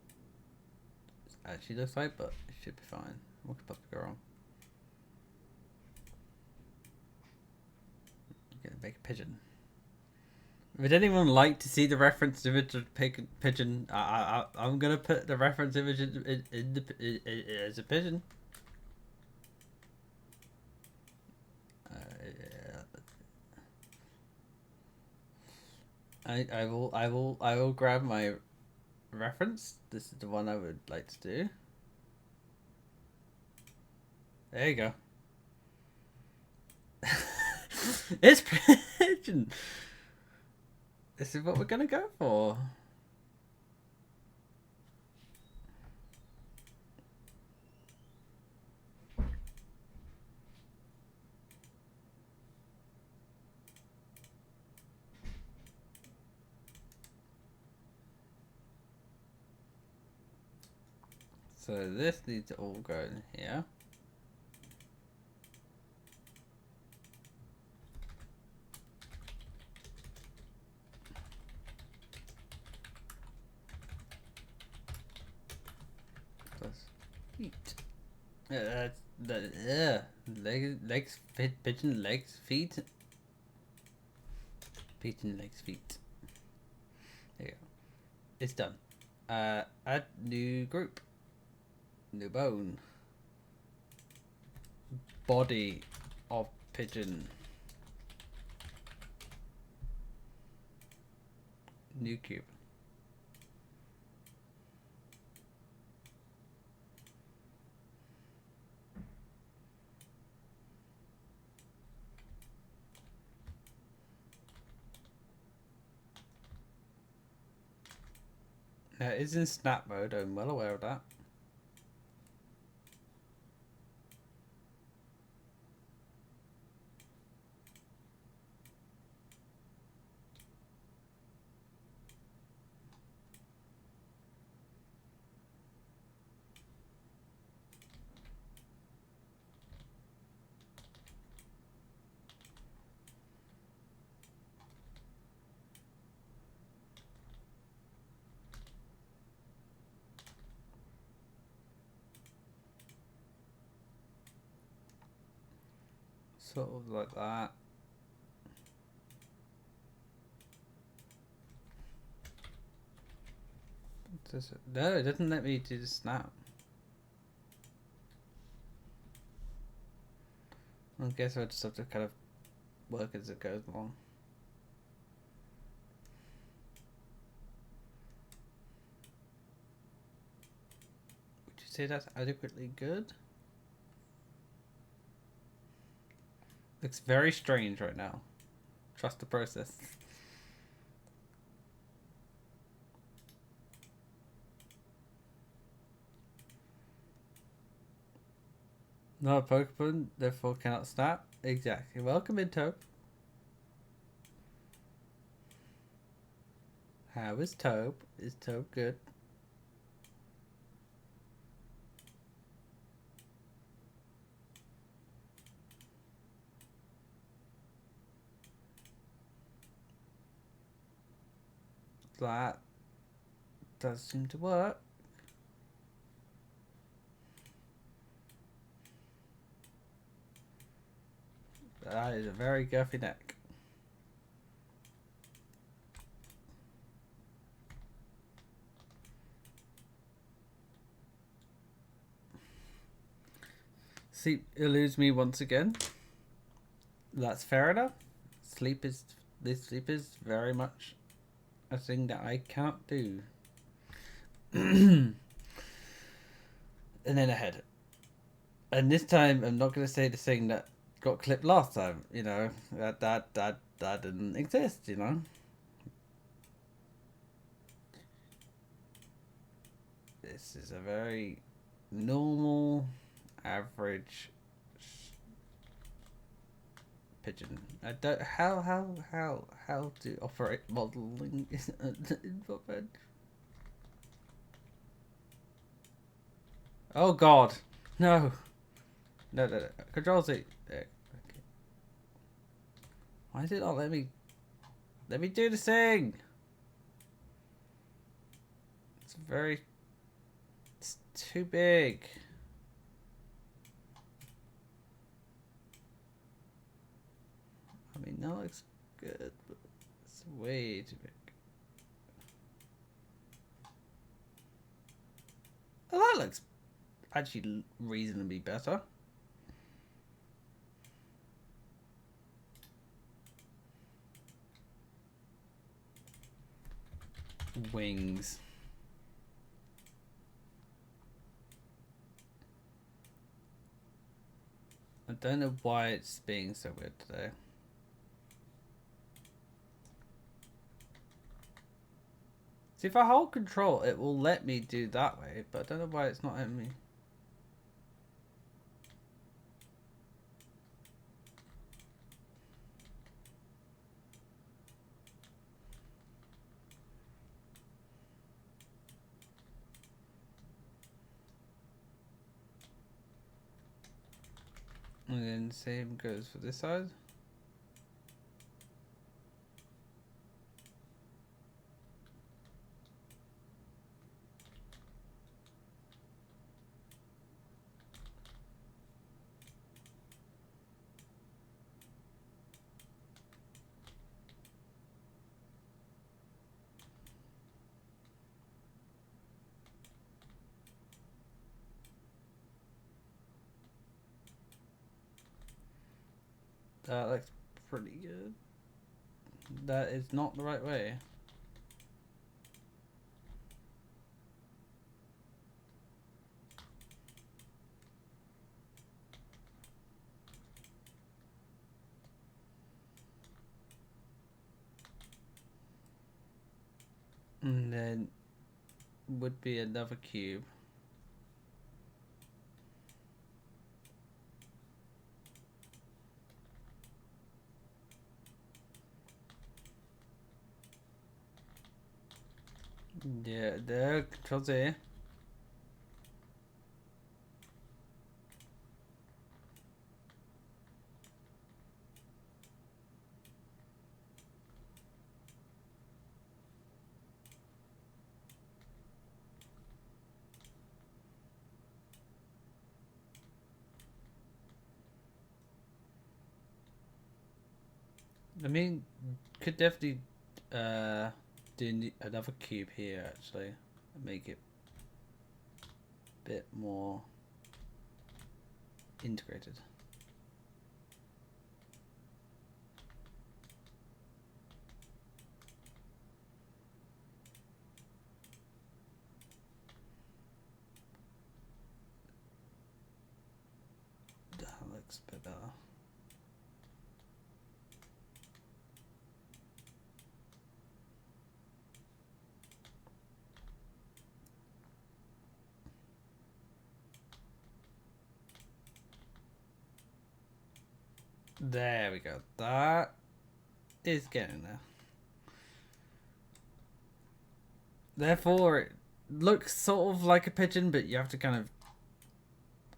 it actually looks like, but it should be fine. What could possibly go wrong? Gonna make a pigeon. Would anyone like to see the reference image of pigeon? I'm gonna put the reference image as a pigeon. I will grab my reference. This is the one I would like to do. There you go. It's Pigeon. This is what we're gonna go for. So this needs to all go in here. Feet. Legs, pigeon legs, feet. Pigeon legs, feet. There you go. It's done. Add new group. New bone. Body of pigeon. New cube. Now it is in snap mode, I'm well aware of that. Sort of like that. No, it doesn't let me do the snap. I guess I just have to kind of work as it goes along. Would you say that's adequately good? Looks very strange right now. Trust the process. Not a Pokemon, therefore cannot snap. Exactly. Welcome in, Tope. How is Tope? Is Tope good? That does seem to work. That is a very girthy neck. Sleep eludes me once again. That's fair enough. Sleep is very much a thing that I can't do. And then ahead. And this time I'm not gonna say the thing that got clipped last time, you know. That didn't exist, you know. This is a very normal, average pigeon. I don't how to operate modeling in VOD. Oh God, no. Control C. There. Okay. Why did it not let me do the thing? It's too big. I mean, that looks good, but it's way too big. Oh, that looks actually reasonably better. wings. I don't know why it's being so weird today. See, if I hold control, it will let me do that way, but I don't know why it's not letting me. And then same goes for this side. That looks pretty good. That is not the right way. And then would be another cube. Yeah, there, control Z. I mean, could definitely do another cube here actually, and make it a bit more integrated. That looks better. There we go. That is getting there. Therefore, it looks sort of like a pigeon, but you have to kind of...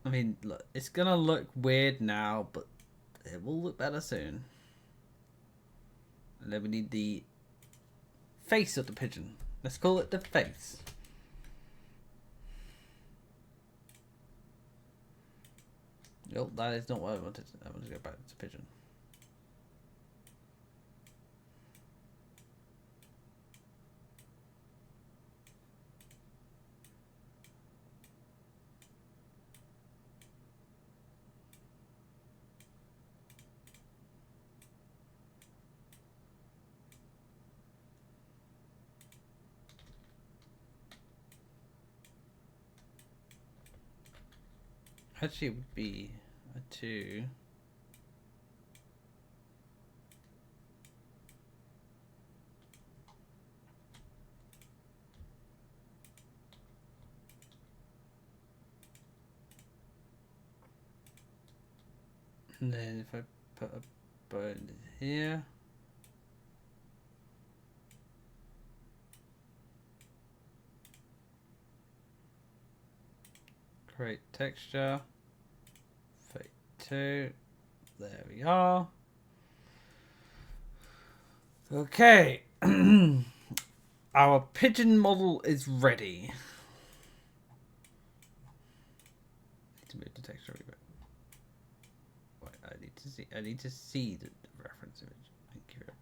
I mean, look, it's gonna look weird now, but it will look better soon. And then we need the face of the pigeon. Let's call it the face. Nope, that is not what I wanted. I wanted to go back to pigeon. Actually, it would be a 2. And then if I put a bone here. Create texture. Fade 2. There we are. Okay. Our pigeon model is ready. Need to move the texture a bit. Wait, I need to see the reference image. Thank you very much.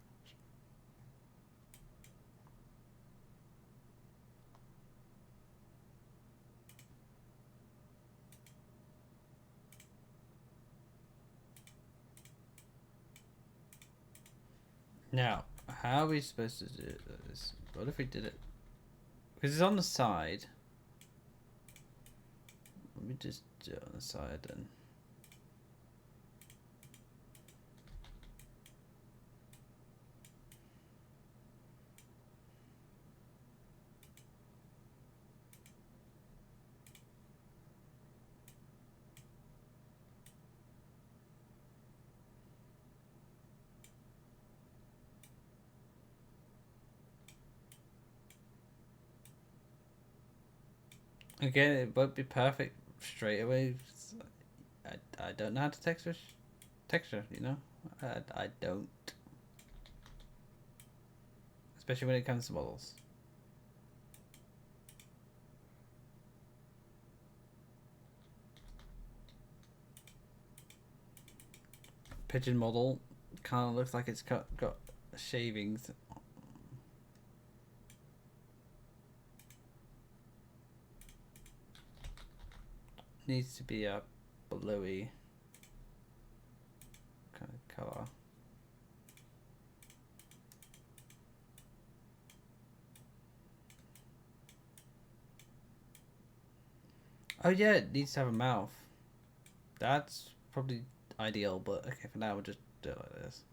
Now, how are we supposed to do this? What if we did it Because it's on the side. Let me just do it on the side then. Again, it won't be perfect straight away. I don't know how to texture, you know? I don't. Especially when it comes to models. Pigeon model kind of looks like it's got shavings. Needs to be a bluey kind of color. Oh yeah, it needs to have a mouth. That's probably ideal, but okay, for now we'll just do it like this.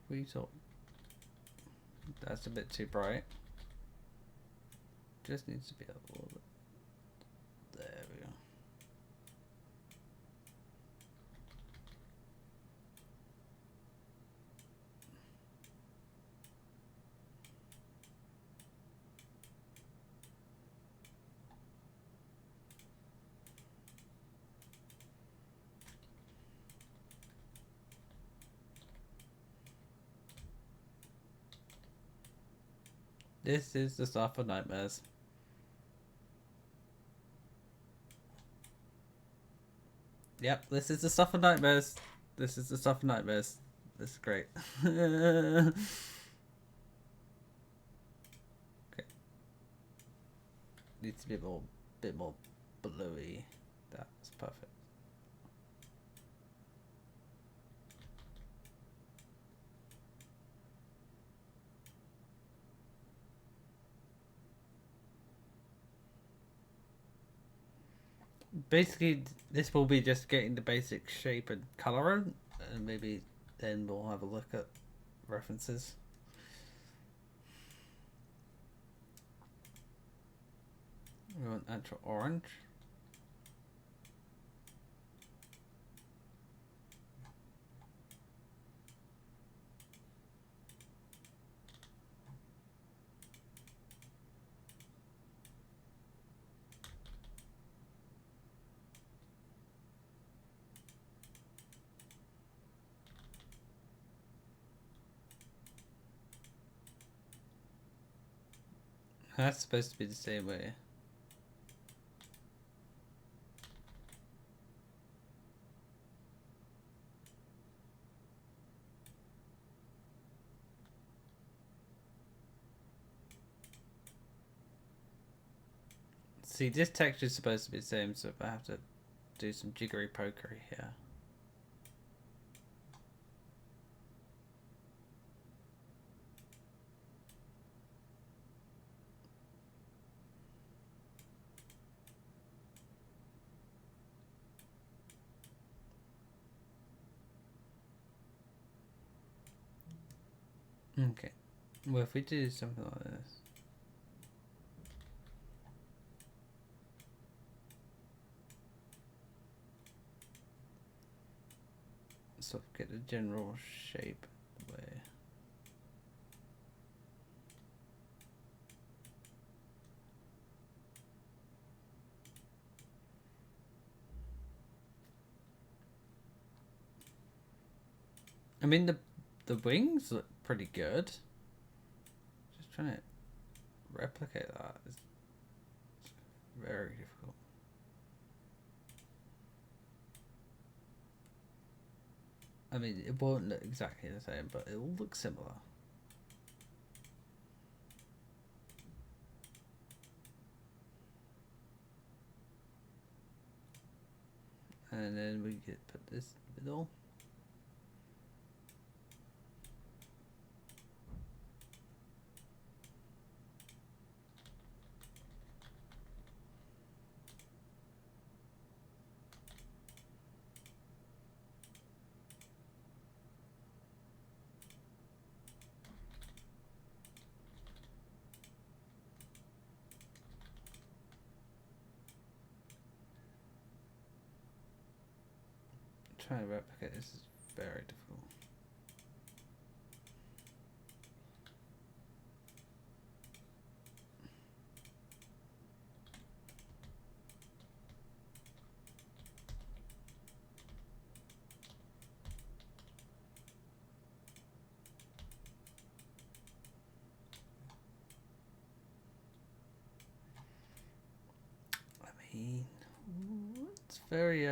We thought that's a bit too bright. Just needs to be a little bit. There we go. This is the stuff for nightmares. Yep, this is the stuff for nightmares. This is the stuff for nightmares. This is great. Okay. Needs to be a bit more bluey. That's perfect. Basically, this will be just getting the basic shape and color, and maybe then we'll have a look at references. We want actual orange. That's supposed to be the same way. See, this texture is supposed to be the same, so I have to do some jiggery pokery here. Okay, well, if we do something like this. Sort of get a general shape way. I mean, the wings look pretty good. Just trying to replicate that is very difficult. I mean, it won't look exactly the same, but it will look similar. And then we could put this in the middle. trying to replicate this is very difficult. It's very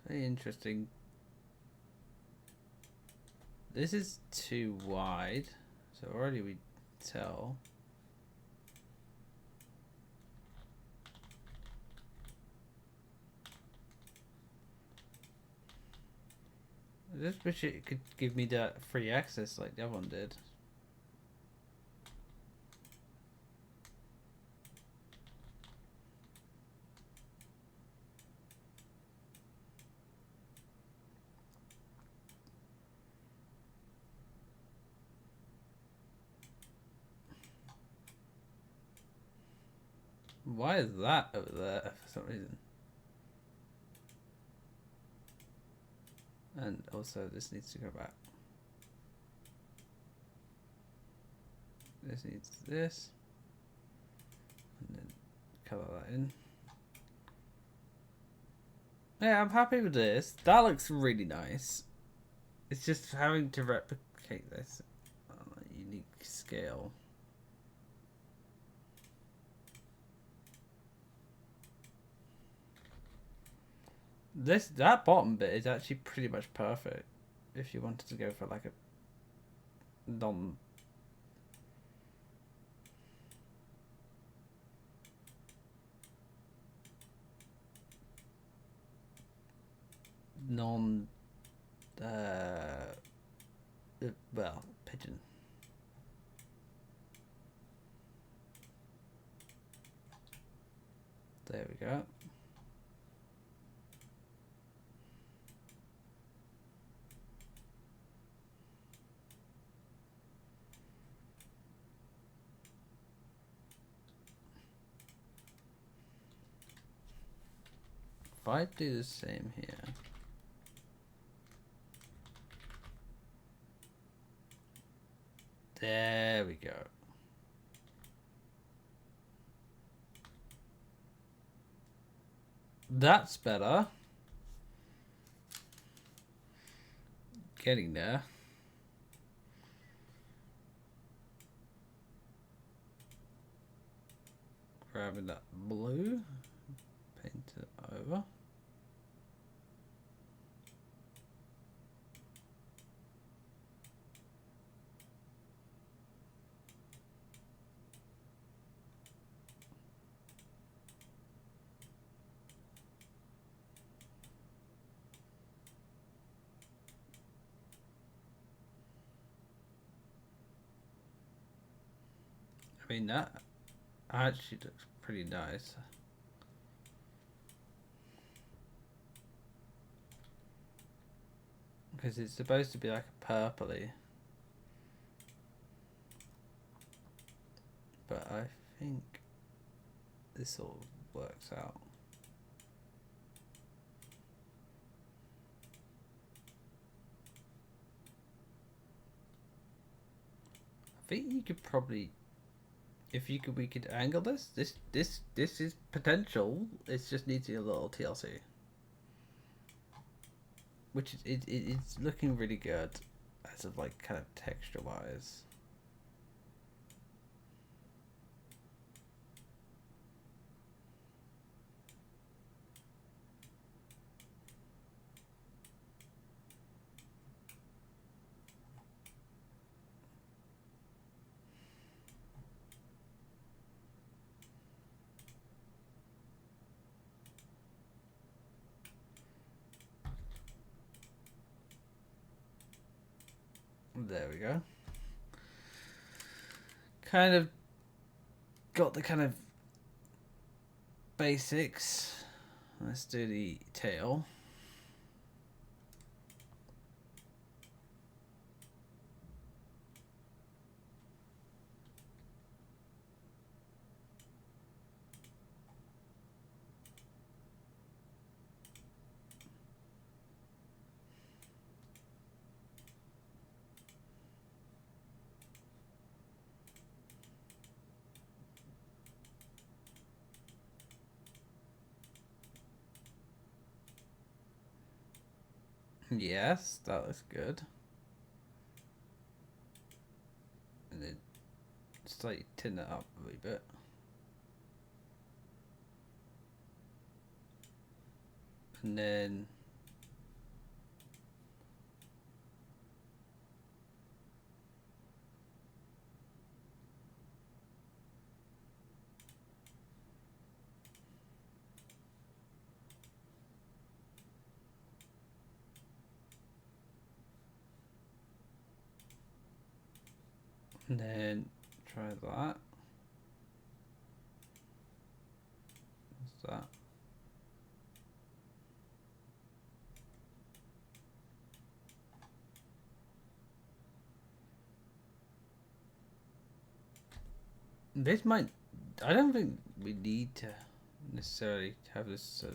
very interesting. This is too wide, so already we tell. I just wish it could give me that free access like the other one did. Why is that over there for some reason? And also this needs to go back. This needs this. And then color that in. Yeah, I'm happy with this. That looks really nice. It's just having to replicate this on a unique scale. That bottom bit is actually pretty much perfect if you wanted to go for like a non well, pigeon. There we go. If I do the same here. There we go. That's better. Getting there. Grabbing that blue, paint it over. I mean, that actually looks pretty nice. Because it's supposed to be like a purpley. But I think this all works out. I think you could probably, we could angle this. This is potential. It just needs a little TLC, which is it's looking really good as of like kind of texture wise. There we go. Kind of got the kind of basics. Let's do the tail. Yes, that looks good. And then slightly tin it up a wee bit. And then try that. What's that? This might. I don't think we need to necessarily have this so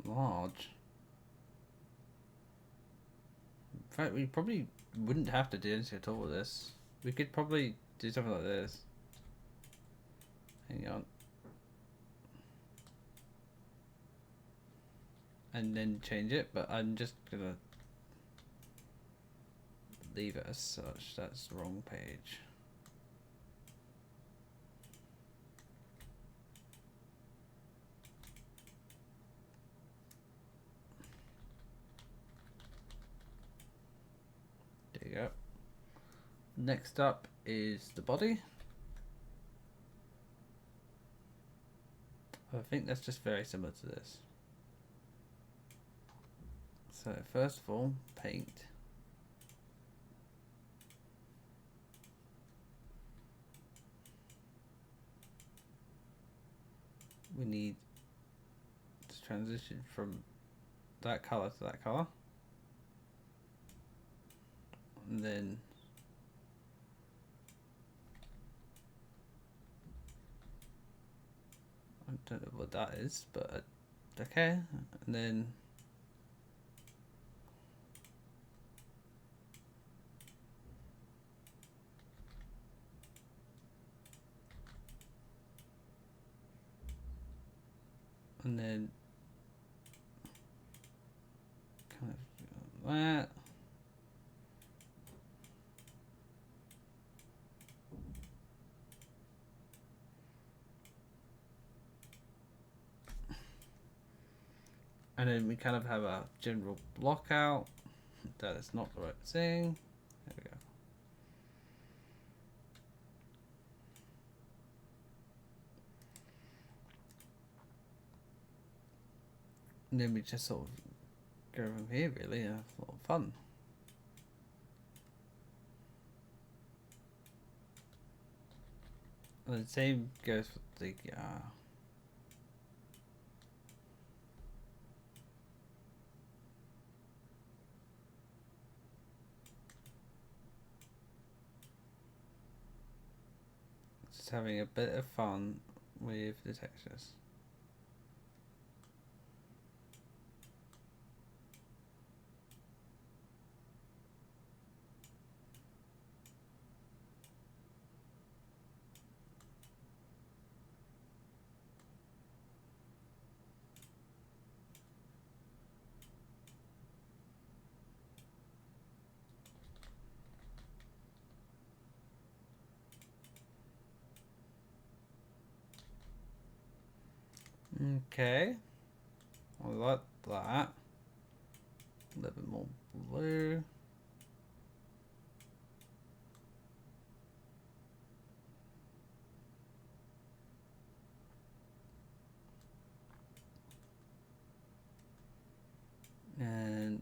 large. In fact, we probably wouldn't have to do anything at all with this. We could probably do something like this. Hang on. And then change it, but I'm just gonna leave it as such. That's the wrong page. There you go. Next up is the body. I think that's just very similar to this. So first of all, paint. We need to transition from that color to that color. And then I don't know what that is, but okay. And then kind of that. And then we kind of have a general block out. That is not the right thing. There we go. And then we just sort of go from here really and have a lot of fun. And the same goes for the just having a bit of fun with the textures. Okay, I like that. A little bit more blue. And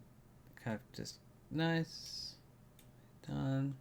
kind of just nice. Done.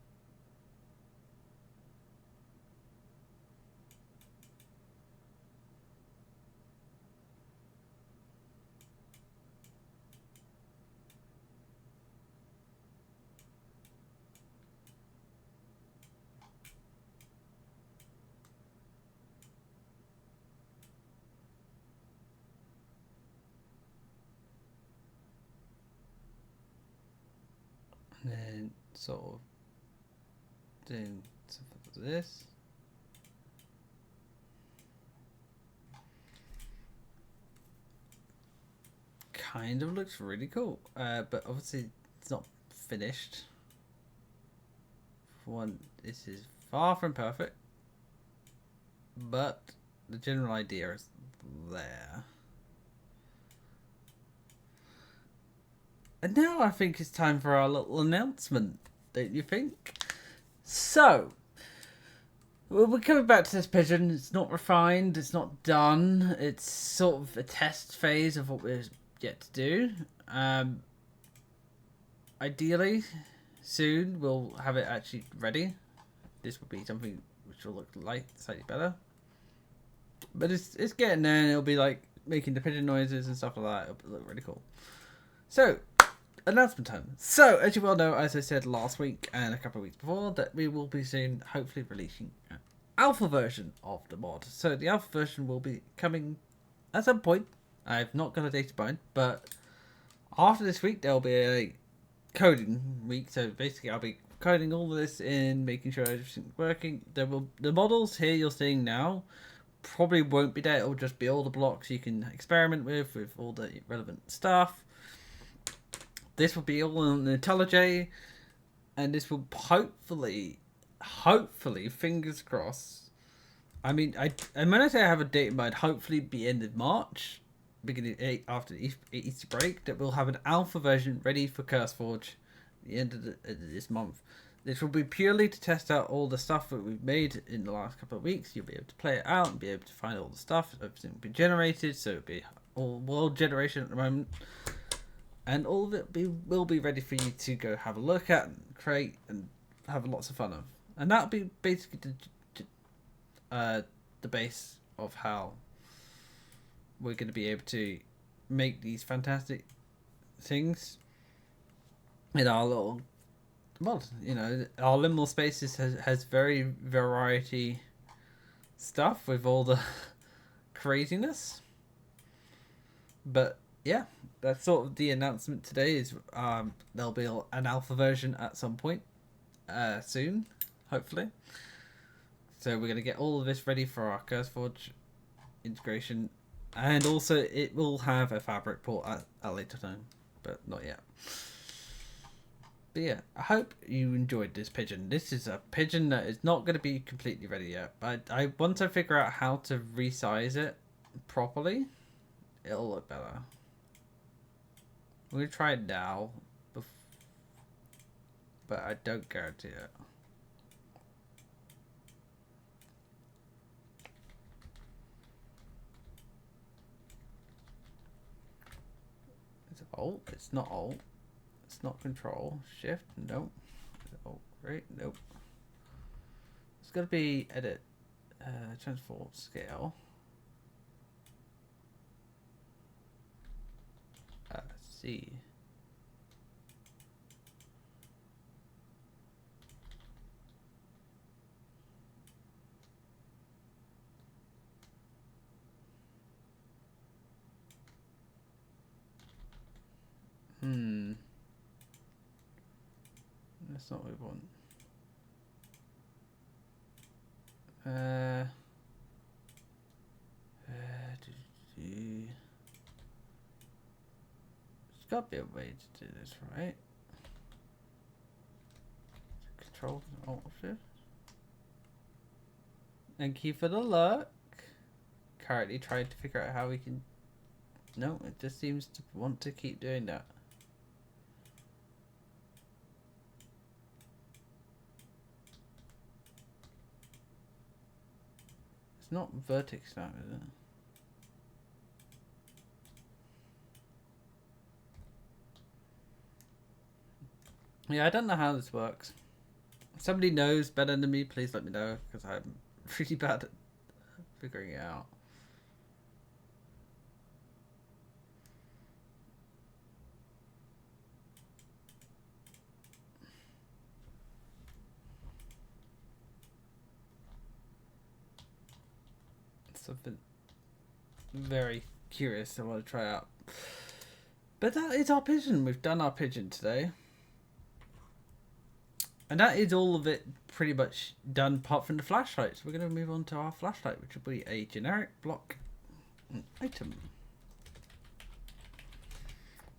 And then sort of doing something like this. kind of looks really cool. But obviously it's not finished. For one, this is far from perfect. But the general idea is there. And now I think it's time for our little announcement, don't you think? So, we're coming back to this pigeon. It's not refined, it's not done. It's sort of a test phase of what we're yet to do. Ideally, soon we'll have it actually ready. This will be something which will look slightly better. But it's getting there, and it'll be like making the pigeon noises and stuff like that. It'll look really cool. So, announcement time. So, as you well know, as I said last week and a couple of weeks before, that we will be soon hopefully releasing an alpha version of the mod. So the alpha version will be coming at some point. I've not got a date in mind, but after this week there'll be a coding week. So basically I'll be coding all of this in, making sure everything's working. The models here you're seeing now probably won't be there. It'll just be all the blocks you can experiment with all the relevant stuff. This will be all on the IntelliJ, and this will hopefully, fingers crossed. I mean, and when I say I have a date in mind, hopefully be end of March, beginning after Easter break, that we'll have an alpha version ready for CurseForge at the end of this month. This will be purely to test out all the stuff that we've made in the last couple of weeks. You'll be able to play it out and be able to find all the stuff. Everything will be generated, so it'll be all world generation at the moment. And all of it will be ready for you to go have a look at and create and have lots of fun of. And that'll be basically the base of how we're going to be able to make these fantastic things in our little mod. You know, our liminal spaces has very variety stuff with all the craziness. But yeah, that's sort of the announcement today. Is there'll be an alpha version at some point soon, hopefully. So we're gonna get all of this ready for our CurseForge integration, and also it will have a fabric port at a later time, but not yet. But yeah, I hope you enjoyed this pigeon. This is a pigeon that is not going to be completely ready yet, but I want to figure out how to resize it properly. It'll look better. I'm going to try it now, but I don't guarantee it. It's Alt, it's not Alt, it's not Control, Shift, nope. Oh, great, nope. It's got to be Edit, Transform, Scale. See. That's not what we want. There's got to be a way to do this, right? Control Alt Shift. Thank you for the look. Currently trying to figure out how we can. No, it just seems to want to keep doing that. It's not vertex now, is it? Yeah, I don't know how this works. If somebody knows better than me, please let me know, because I'm really bad at figuring it out. Something very curious I want to try out. But that is our pigeon. We've done our pigeon today. And that is all of it pretty much done apart from the flashlight. So we're going to move on to our flashlight, which will be a generic block item.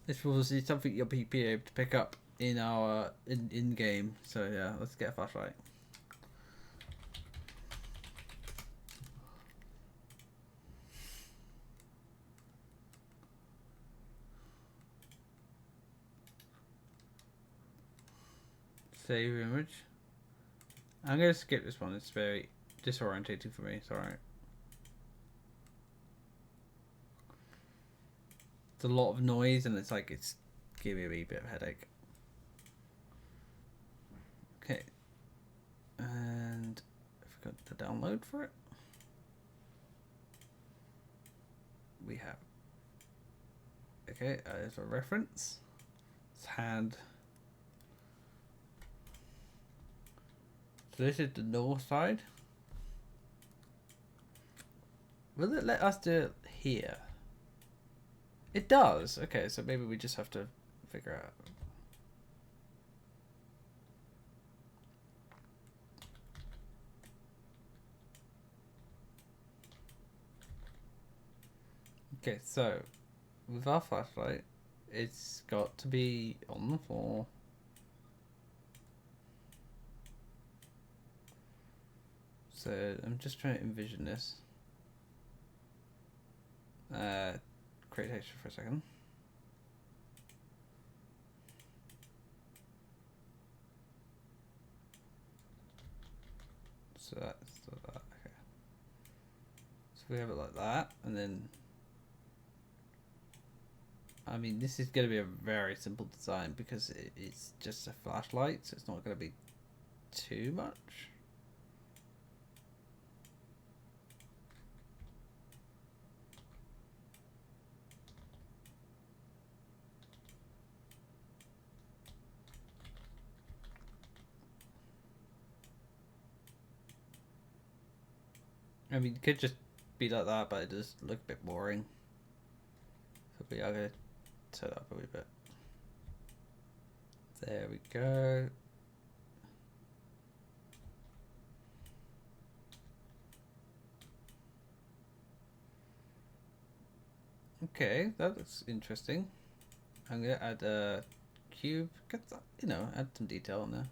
This will see something you'll be able to pick up in our in game. So yeah, let's get a flashlight. Save image. I'm gonna skip this one. It's very disorientating for me. Sorry. It's a lot of noise, and it's like it's giving me a wee bit of a headache. Okay, and I forgot to download for it. We have. Okay, as a reference, it's had. So this is the north side. Will it let us do it here? It does. Okay, so maybe we just have to figure out. Okay, so with our flashlight, it's got to be on the floor. So I'm just trying to envision this. Create texture for a second. So that's that. Okay. So we have it like that, and then. I mean, this is going to be a very simple design because it's just a flashlight, so it's not going to be too much. I mean, it could just be like that, but it does look a bit boring. So we are going to set up a wee bit. There we go. Okay, that looks interesting. I'm going to add a cube, get that, you know, add some detail on there.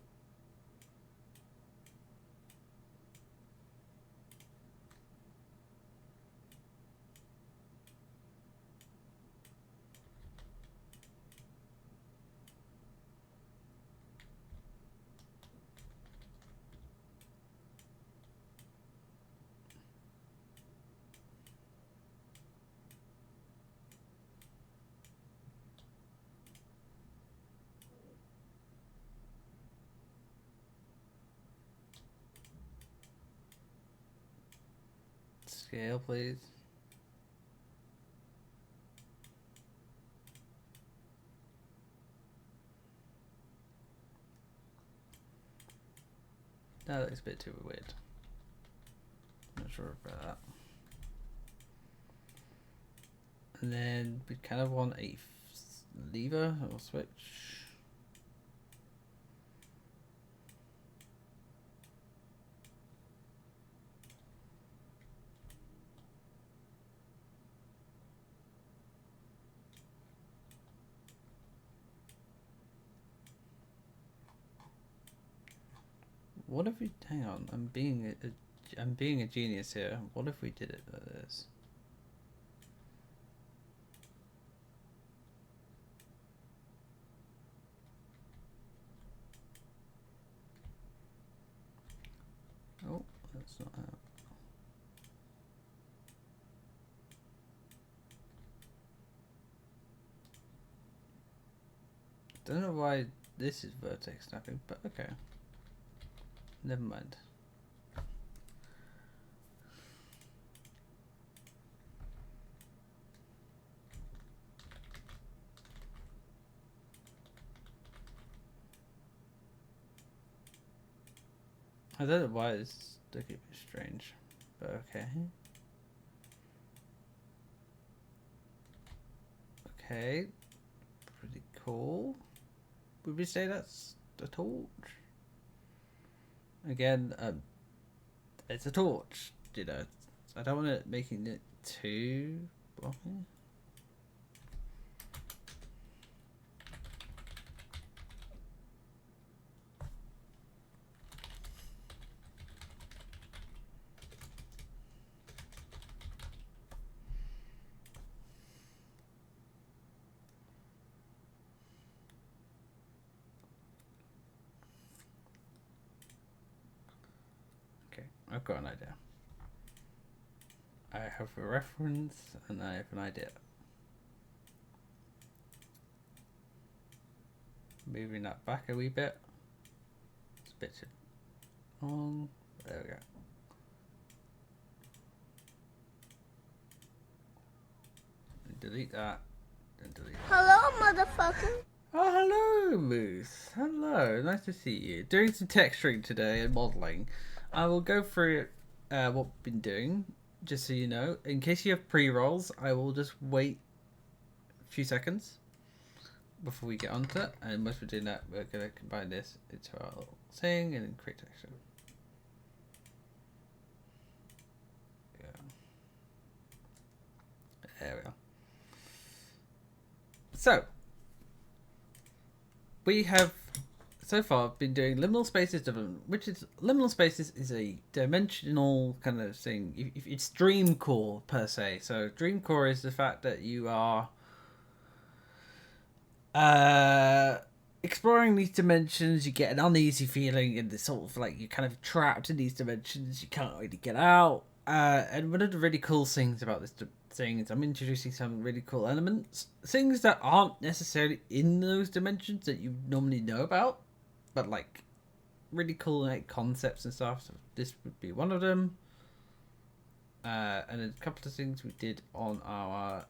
Scale, please. That looks a bit too weird. Not sure about that. And then we kind of want a lever or switch. What if we? Hang on, I'm being a genius here. What if we did it like this? Oh, that's not out. Don't know why this is vertex snapping, but okay. Never mind. I don't know why it's looking a bit strange, but okay. Okay, pretty cool. Would we say that's a torch? Again, it's a torch, you know. I don't want it making it too blocky. I've got an idea. I have a reference and I have an idea. Moving that back a wee bit. It's a bit too long. There we go. Delete that. And delete that. Hello, motherfucker. Oh, hello, Moose. Hello, nice to see you. Doing some texturing today and modeling. I will go through what we've been doing, just so you know. In case you have pre-rolls, I will just wait a few seconds before we get onto it. And once we're doing that, we're going to combine this into our little thing and then create texture. Yeah. There we are. So, we have so far been doing liminal spaces development, which is liminal spaces is a dimensional kind of thing. It's dream core per se. So dream core is the fact that you are exploring these dimensions. You get an uneasy feeling in this sort of like you're kind of trapped in these dimensions. You can't really get out. And one of the really cool things about this thing is I'm introducing some really cool elements, things that aren't necessarily in those dimensions that you normally know about, but like really cool like concepts and stuff. So this would be one of them. And then a couple of things we did on our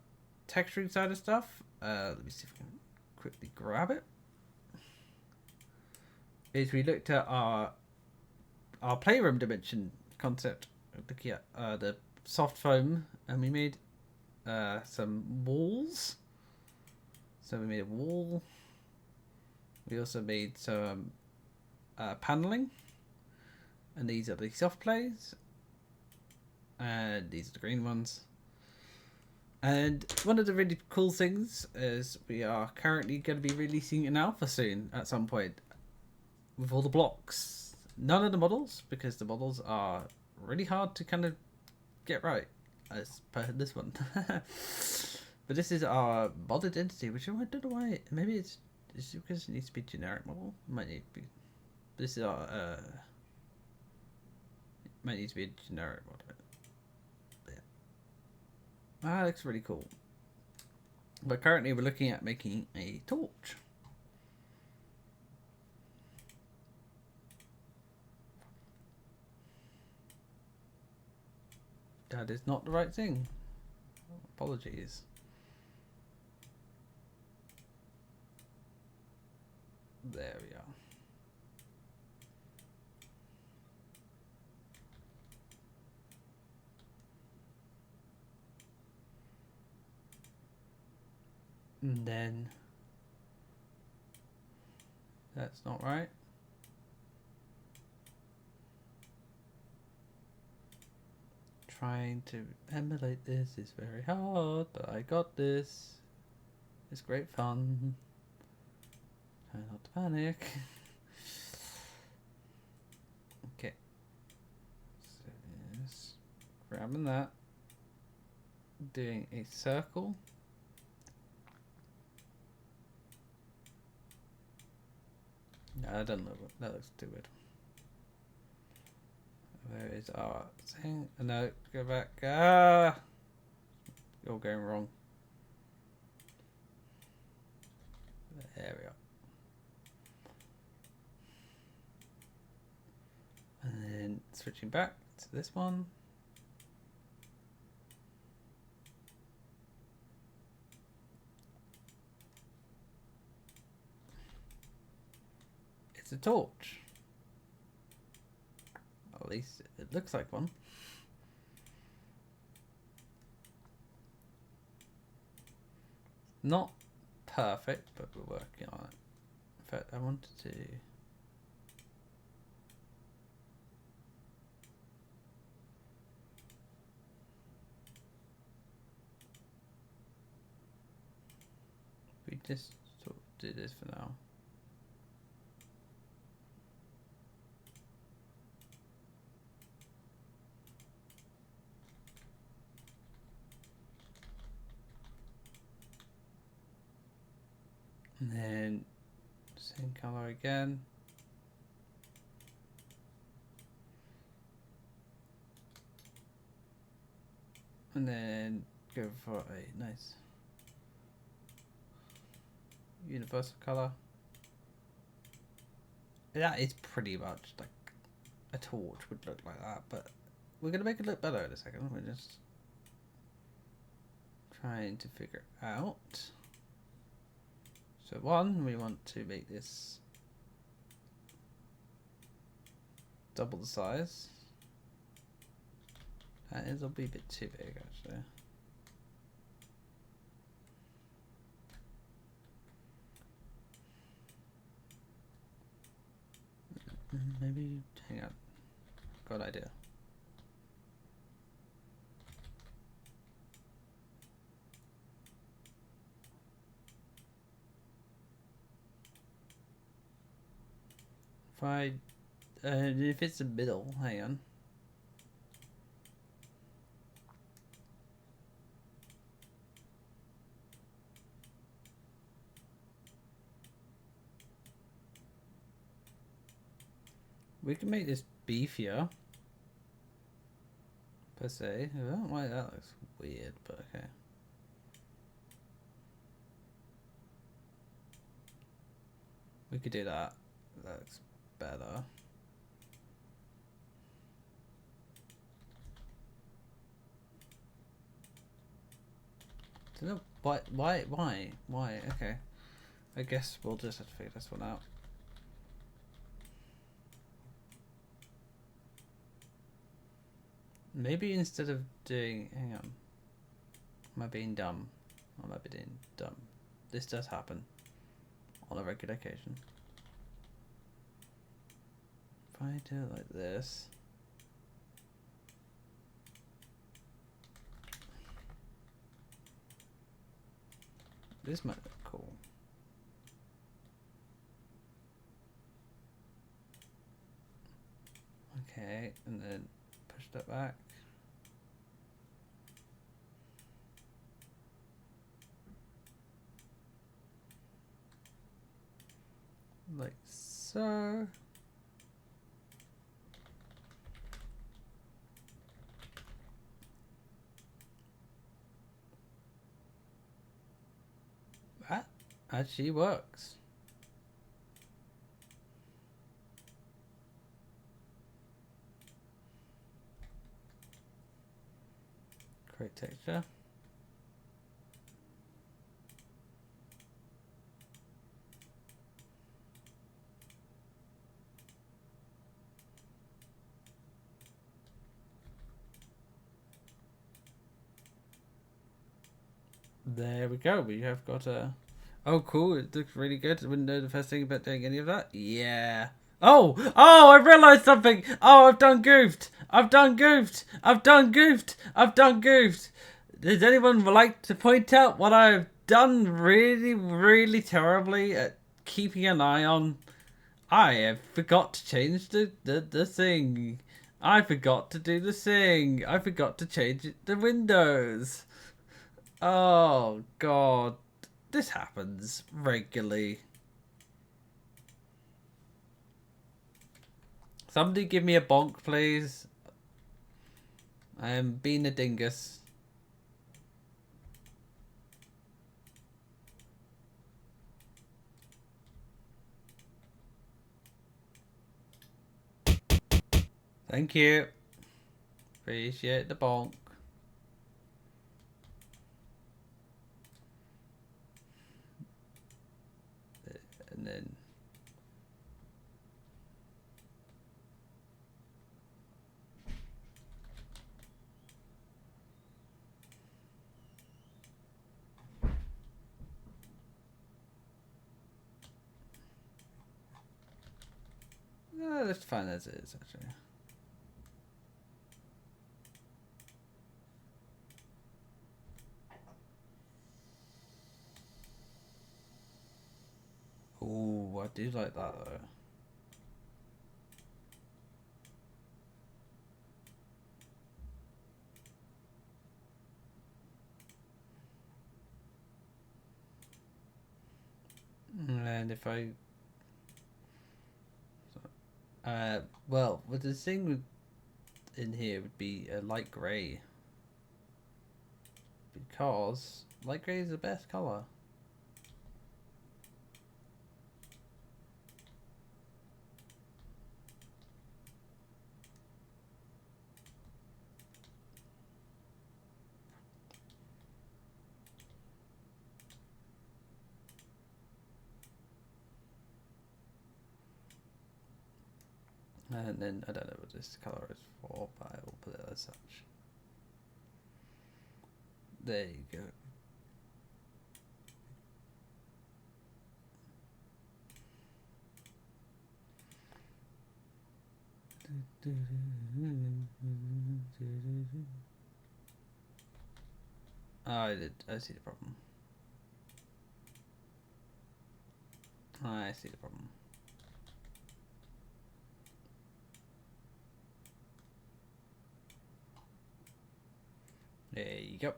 texturing side of stuff. Let me see if I can quickly grab it. Is we looked at our playroom dimension concept, looking at the soft foam, and we made some walls. So we made a wall. We also made some paneling, and these are the soft plays, and these are the green ones. And one of the really cool things is we are currently going to be releasing an alpha soon at some point with all the blocks. None of the models, because the models are really hard to kind of get right, as per this one. But this is our modded entity, which I don't know why. Maybe it's because it needs to be generic model. It might need to be. This is our. It might need to be a generic model. Yeah. That looks really cool. But currently, we're looking at making a torch. That is not the right thing. Apologies. There we are. And then that's not right. Trying to emulate this is very hard, but I got this. It's great fun. Try not to panic. Okay. So yes, grabbing that. Doing a circle. No, I don't know. That looks too weird. Where is our thing? No, go back. Ah! You're going wrong. There we are. And then switching back to this one. It's a torch. At least it looks like one. Not perfect, but we're working on it. In fact, I wanted to... We just sort of do this for now. And then same color again. And then go for a nice universal color. That is pretty much like a torch would look like that, but we're going to make it look better in a second. We're just trying to figure out. So one, we want to make this double the size. That is a wee bit too big actually. Maybe, hang on, got an idea. If it's the middle, hang on. We can make this beefier, per se. I don't know why that looks weird, but okay. We could do that. That looks better. Don't know why? Okay. I guess we'll just have to figure this one out. Maybe instead of doing, hang on. Am I being dumb? I might be being dumb. This does happen on a regular occasion. If I do it like this. This might look cool. Okay, and then push that back. Like so. That actually works. Create texture. There we go. We have got a. Oh, cool! It looks really good. Wouldn't know the first thing about doing any of that. Yeah. Oh! Oh! I realised something. Oh! I've done goofed. I've done goofed. I've done goofed. I've done goofed. Does anyone like to point out what I've done really, really terribly at keeping an eye on? I have forgot to change the thing. I forgot to do the thing. I forgot to change the windows. Oh, God. This happens regularly. Somebody give me a bonk, please. I am being a dingus. Thank you. Appreciate the bonk. And then that's fine as it is, actually. Ooh, I do like that though. And if I well, with the thing in here would be a light grey. because light grey is the best color. And then I don't know what this color is for, but I will put it as such. There you go. I see the problem. I see the problem. There you go.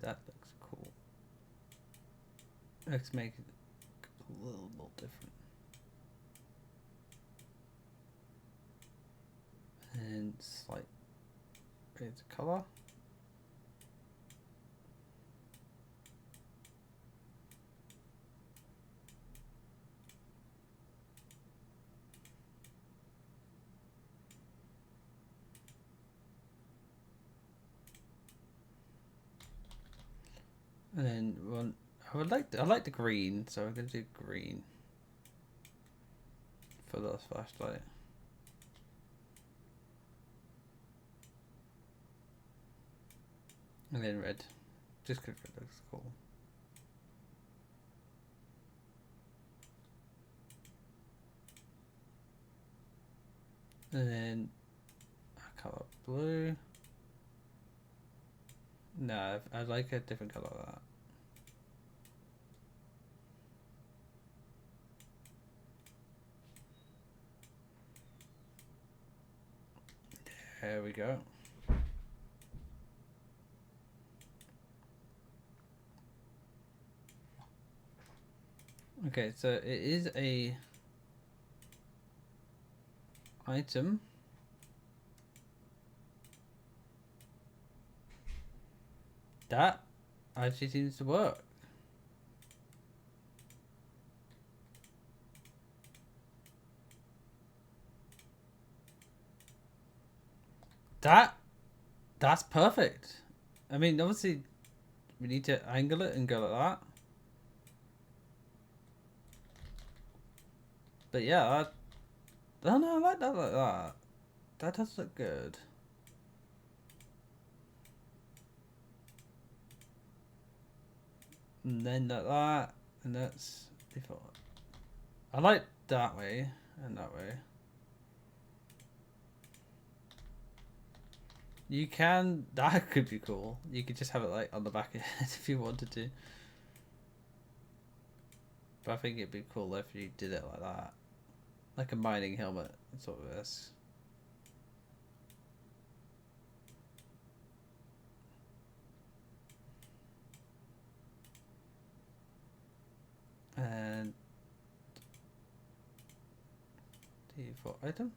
That looks cool. Let's make it a little different. And slight bit of color. And then one, I like the green, so I'm gonna do green for the flashlight. And then red, just because red looks cool. And then a color blue. No, I like a different color of that. There we go. Okay, so it is a item. That actually seems to work. That's perfect. I mean, obviously, we need to angle it and go like that. But yeah, oh no, I like that like that. That does look good. And then like that, and that's default. I like that way and that way. You can, that could be cool. You could just have it like on the back of your head if you wanted to. But I think it'd be cool if you did it like that. Like a mining helmet, sort of this. And default item.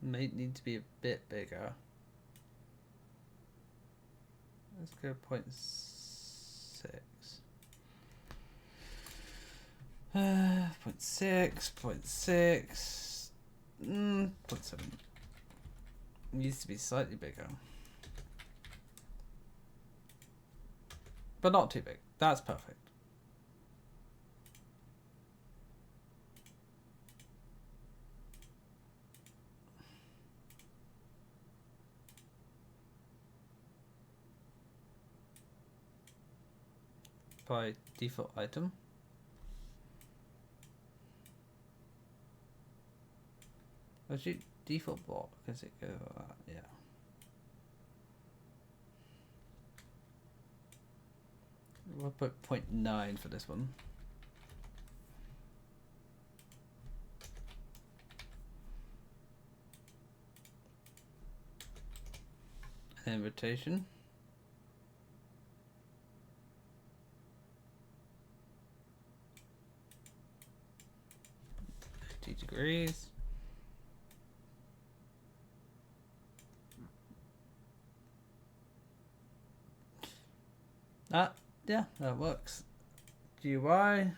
May need to be a bit bigger. Let's go 0.6. 0.6, 0.6, 0.7. Needs to be slightly bigger. But not too big. That's perfect. by default item. What's your default block? Does it go like that? Yeah. We'll put 0.9 for this one. And rotation. 50 degrees. Yeah, that works. GUI.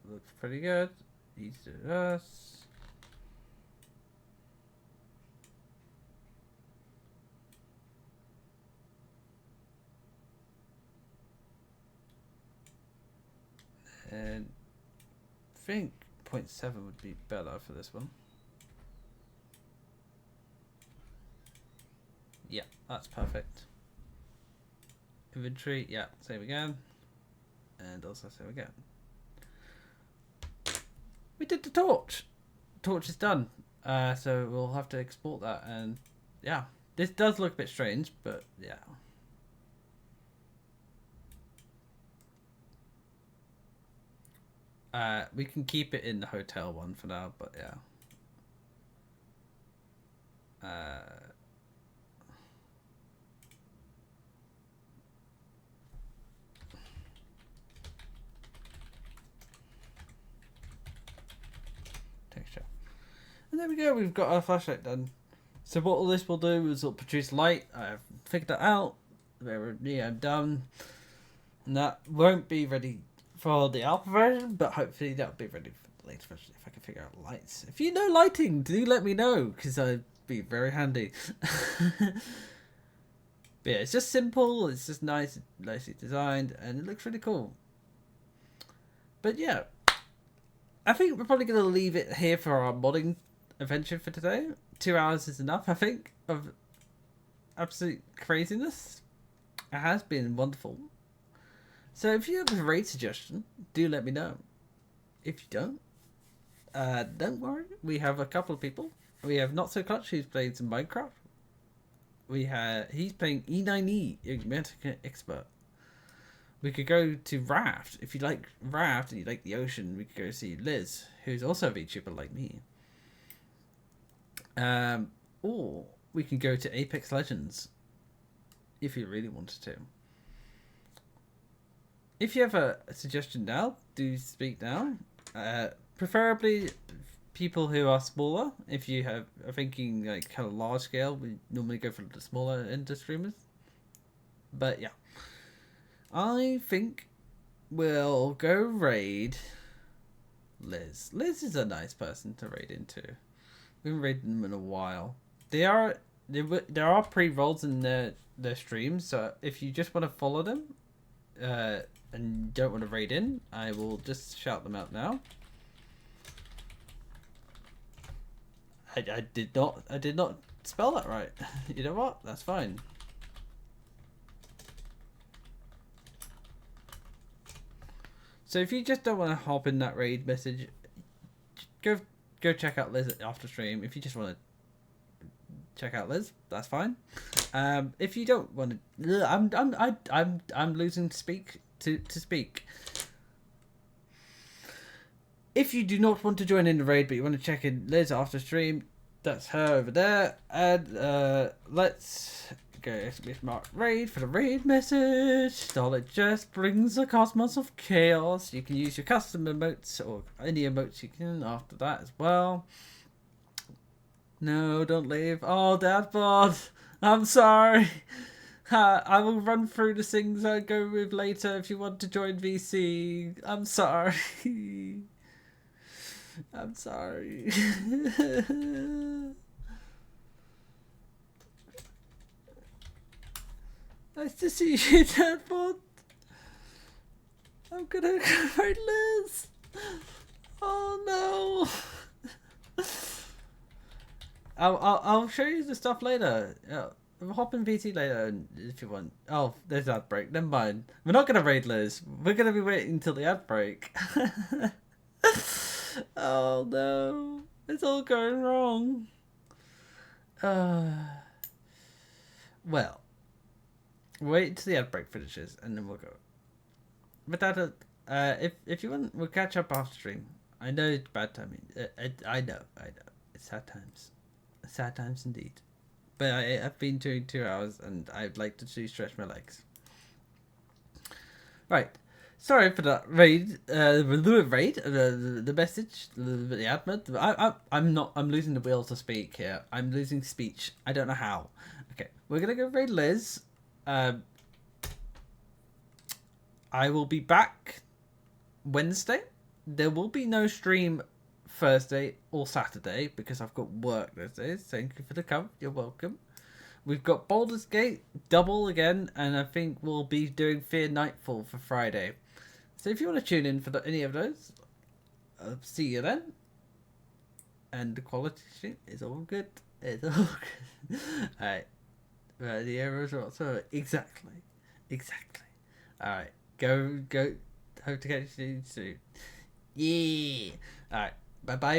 Looks pretty good. Easy to adjust. And I think 0.7 would be better for this one. Yeah, that's perfect. Inventory, yeah, save again. And also save again. We did the torch. Torch is done. So we'll have to export that. And yeah, this does look a bit strange, but yeah. We can keep it in the hotel one for now, but yeah. Texture. And there we go, we've got our flashlight done. So what all this will do is it'll produce light. I've figured that out. Yeah, I'm done. And that won't be ready for the alpha version, but hopefully that'll be ready for the later version if I can figure out lights. If you know lighting, do let me know, because I'd be very handy. But yeah, it's just simple, it's just nice, nicely designed, and it looks really cool. But yeah, I think we're probably going to leave it here for our modding adventure for today. 2 hours is enough, I think, of absolute craziness. It has been wonderful. So if you have a raid suggestion, do let me know. If you don't worry. We have a couple of people. We have Not So Clutch, who's playing some Minecraft. He's playing E9E, Augmented Expert. We could go to Raft. If you like Raft and you like the ocean, we could go see Liz, who's also a VTuber like me. Or we can go to Apex Legends, if you really wanted to. If you have a suggestion now, do speak now. Preferably people who are smaller. If you are thinking like kind of large scale, we normally go for the smaller end streamers. But yeah, I think we'll go raid Liz. Liz is a nice person to raid into. We haven't raided them in a while. There are pre-rolls in their streams, so if you just want to follow them, and don't want to raid in, I will just shout them out now. I did not spell that right. You know what? That's fine. So if you just don't want to hop in that raid message, go check out Liz after stream. If you just want to check out Liz, that's fine. If you don't want to, I'm losing to speak. To speak. If you do not want to join in the raid, but you want to check in Liz after stream, that's her over there. And let's go to mark raid for the raid message. Knowledge just brings a cosmos of chaos. You can use your custom emotes or any emotes you can after that as well. No, don't leave. Oh, Dadbot, I'm sorry. I will run through the things I go with later if you want to join VC. I'm sorry. I'm sorry. Nice to see you, Dadbot. I'm gonna find Liz. Oh no. I'll show you the stuff later. Yeah. hop in VT later if you want. Oh, there's ad break. Never mind. We're not gonna raid Liz. We're gonna be waiting until the ad break. Oh no, it's all going wrong. Well, wait until the ad break finishes and then we'll go. But that, if you want, we'll catch up after stream. I know it's bad timing. I know. It's sad times. Sad times indeed. But I've been doing 2 hours and I'd like to stretch my legs. Right. Sorry for that raid. The message, the admin. I'm losing the will to speak here. I'm losing speech. I don't know how. Okay, we're gonna go raid Liz. I will be back Wednesday. There will be no stream Thursday or Saturday because I've got work those days. Thank you for the come. You're welcome. We've got Baldur's Gate double again, and I think we'll be doing Fear Nightfall for Friday. So if you want to tune in for any of those, I'll see you then. And the quality shit is all good. It's all good. Alright. The errors are also exactly. Alright. Go. Hope to catch you soon. Yeah. Alright. Bye bye.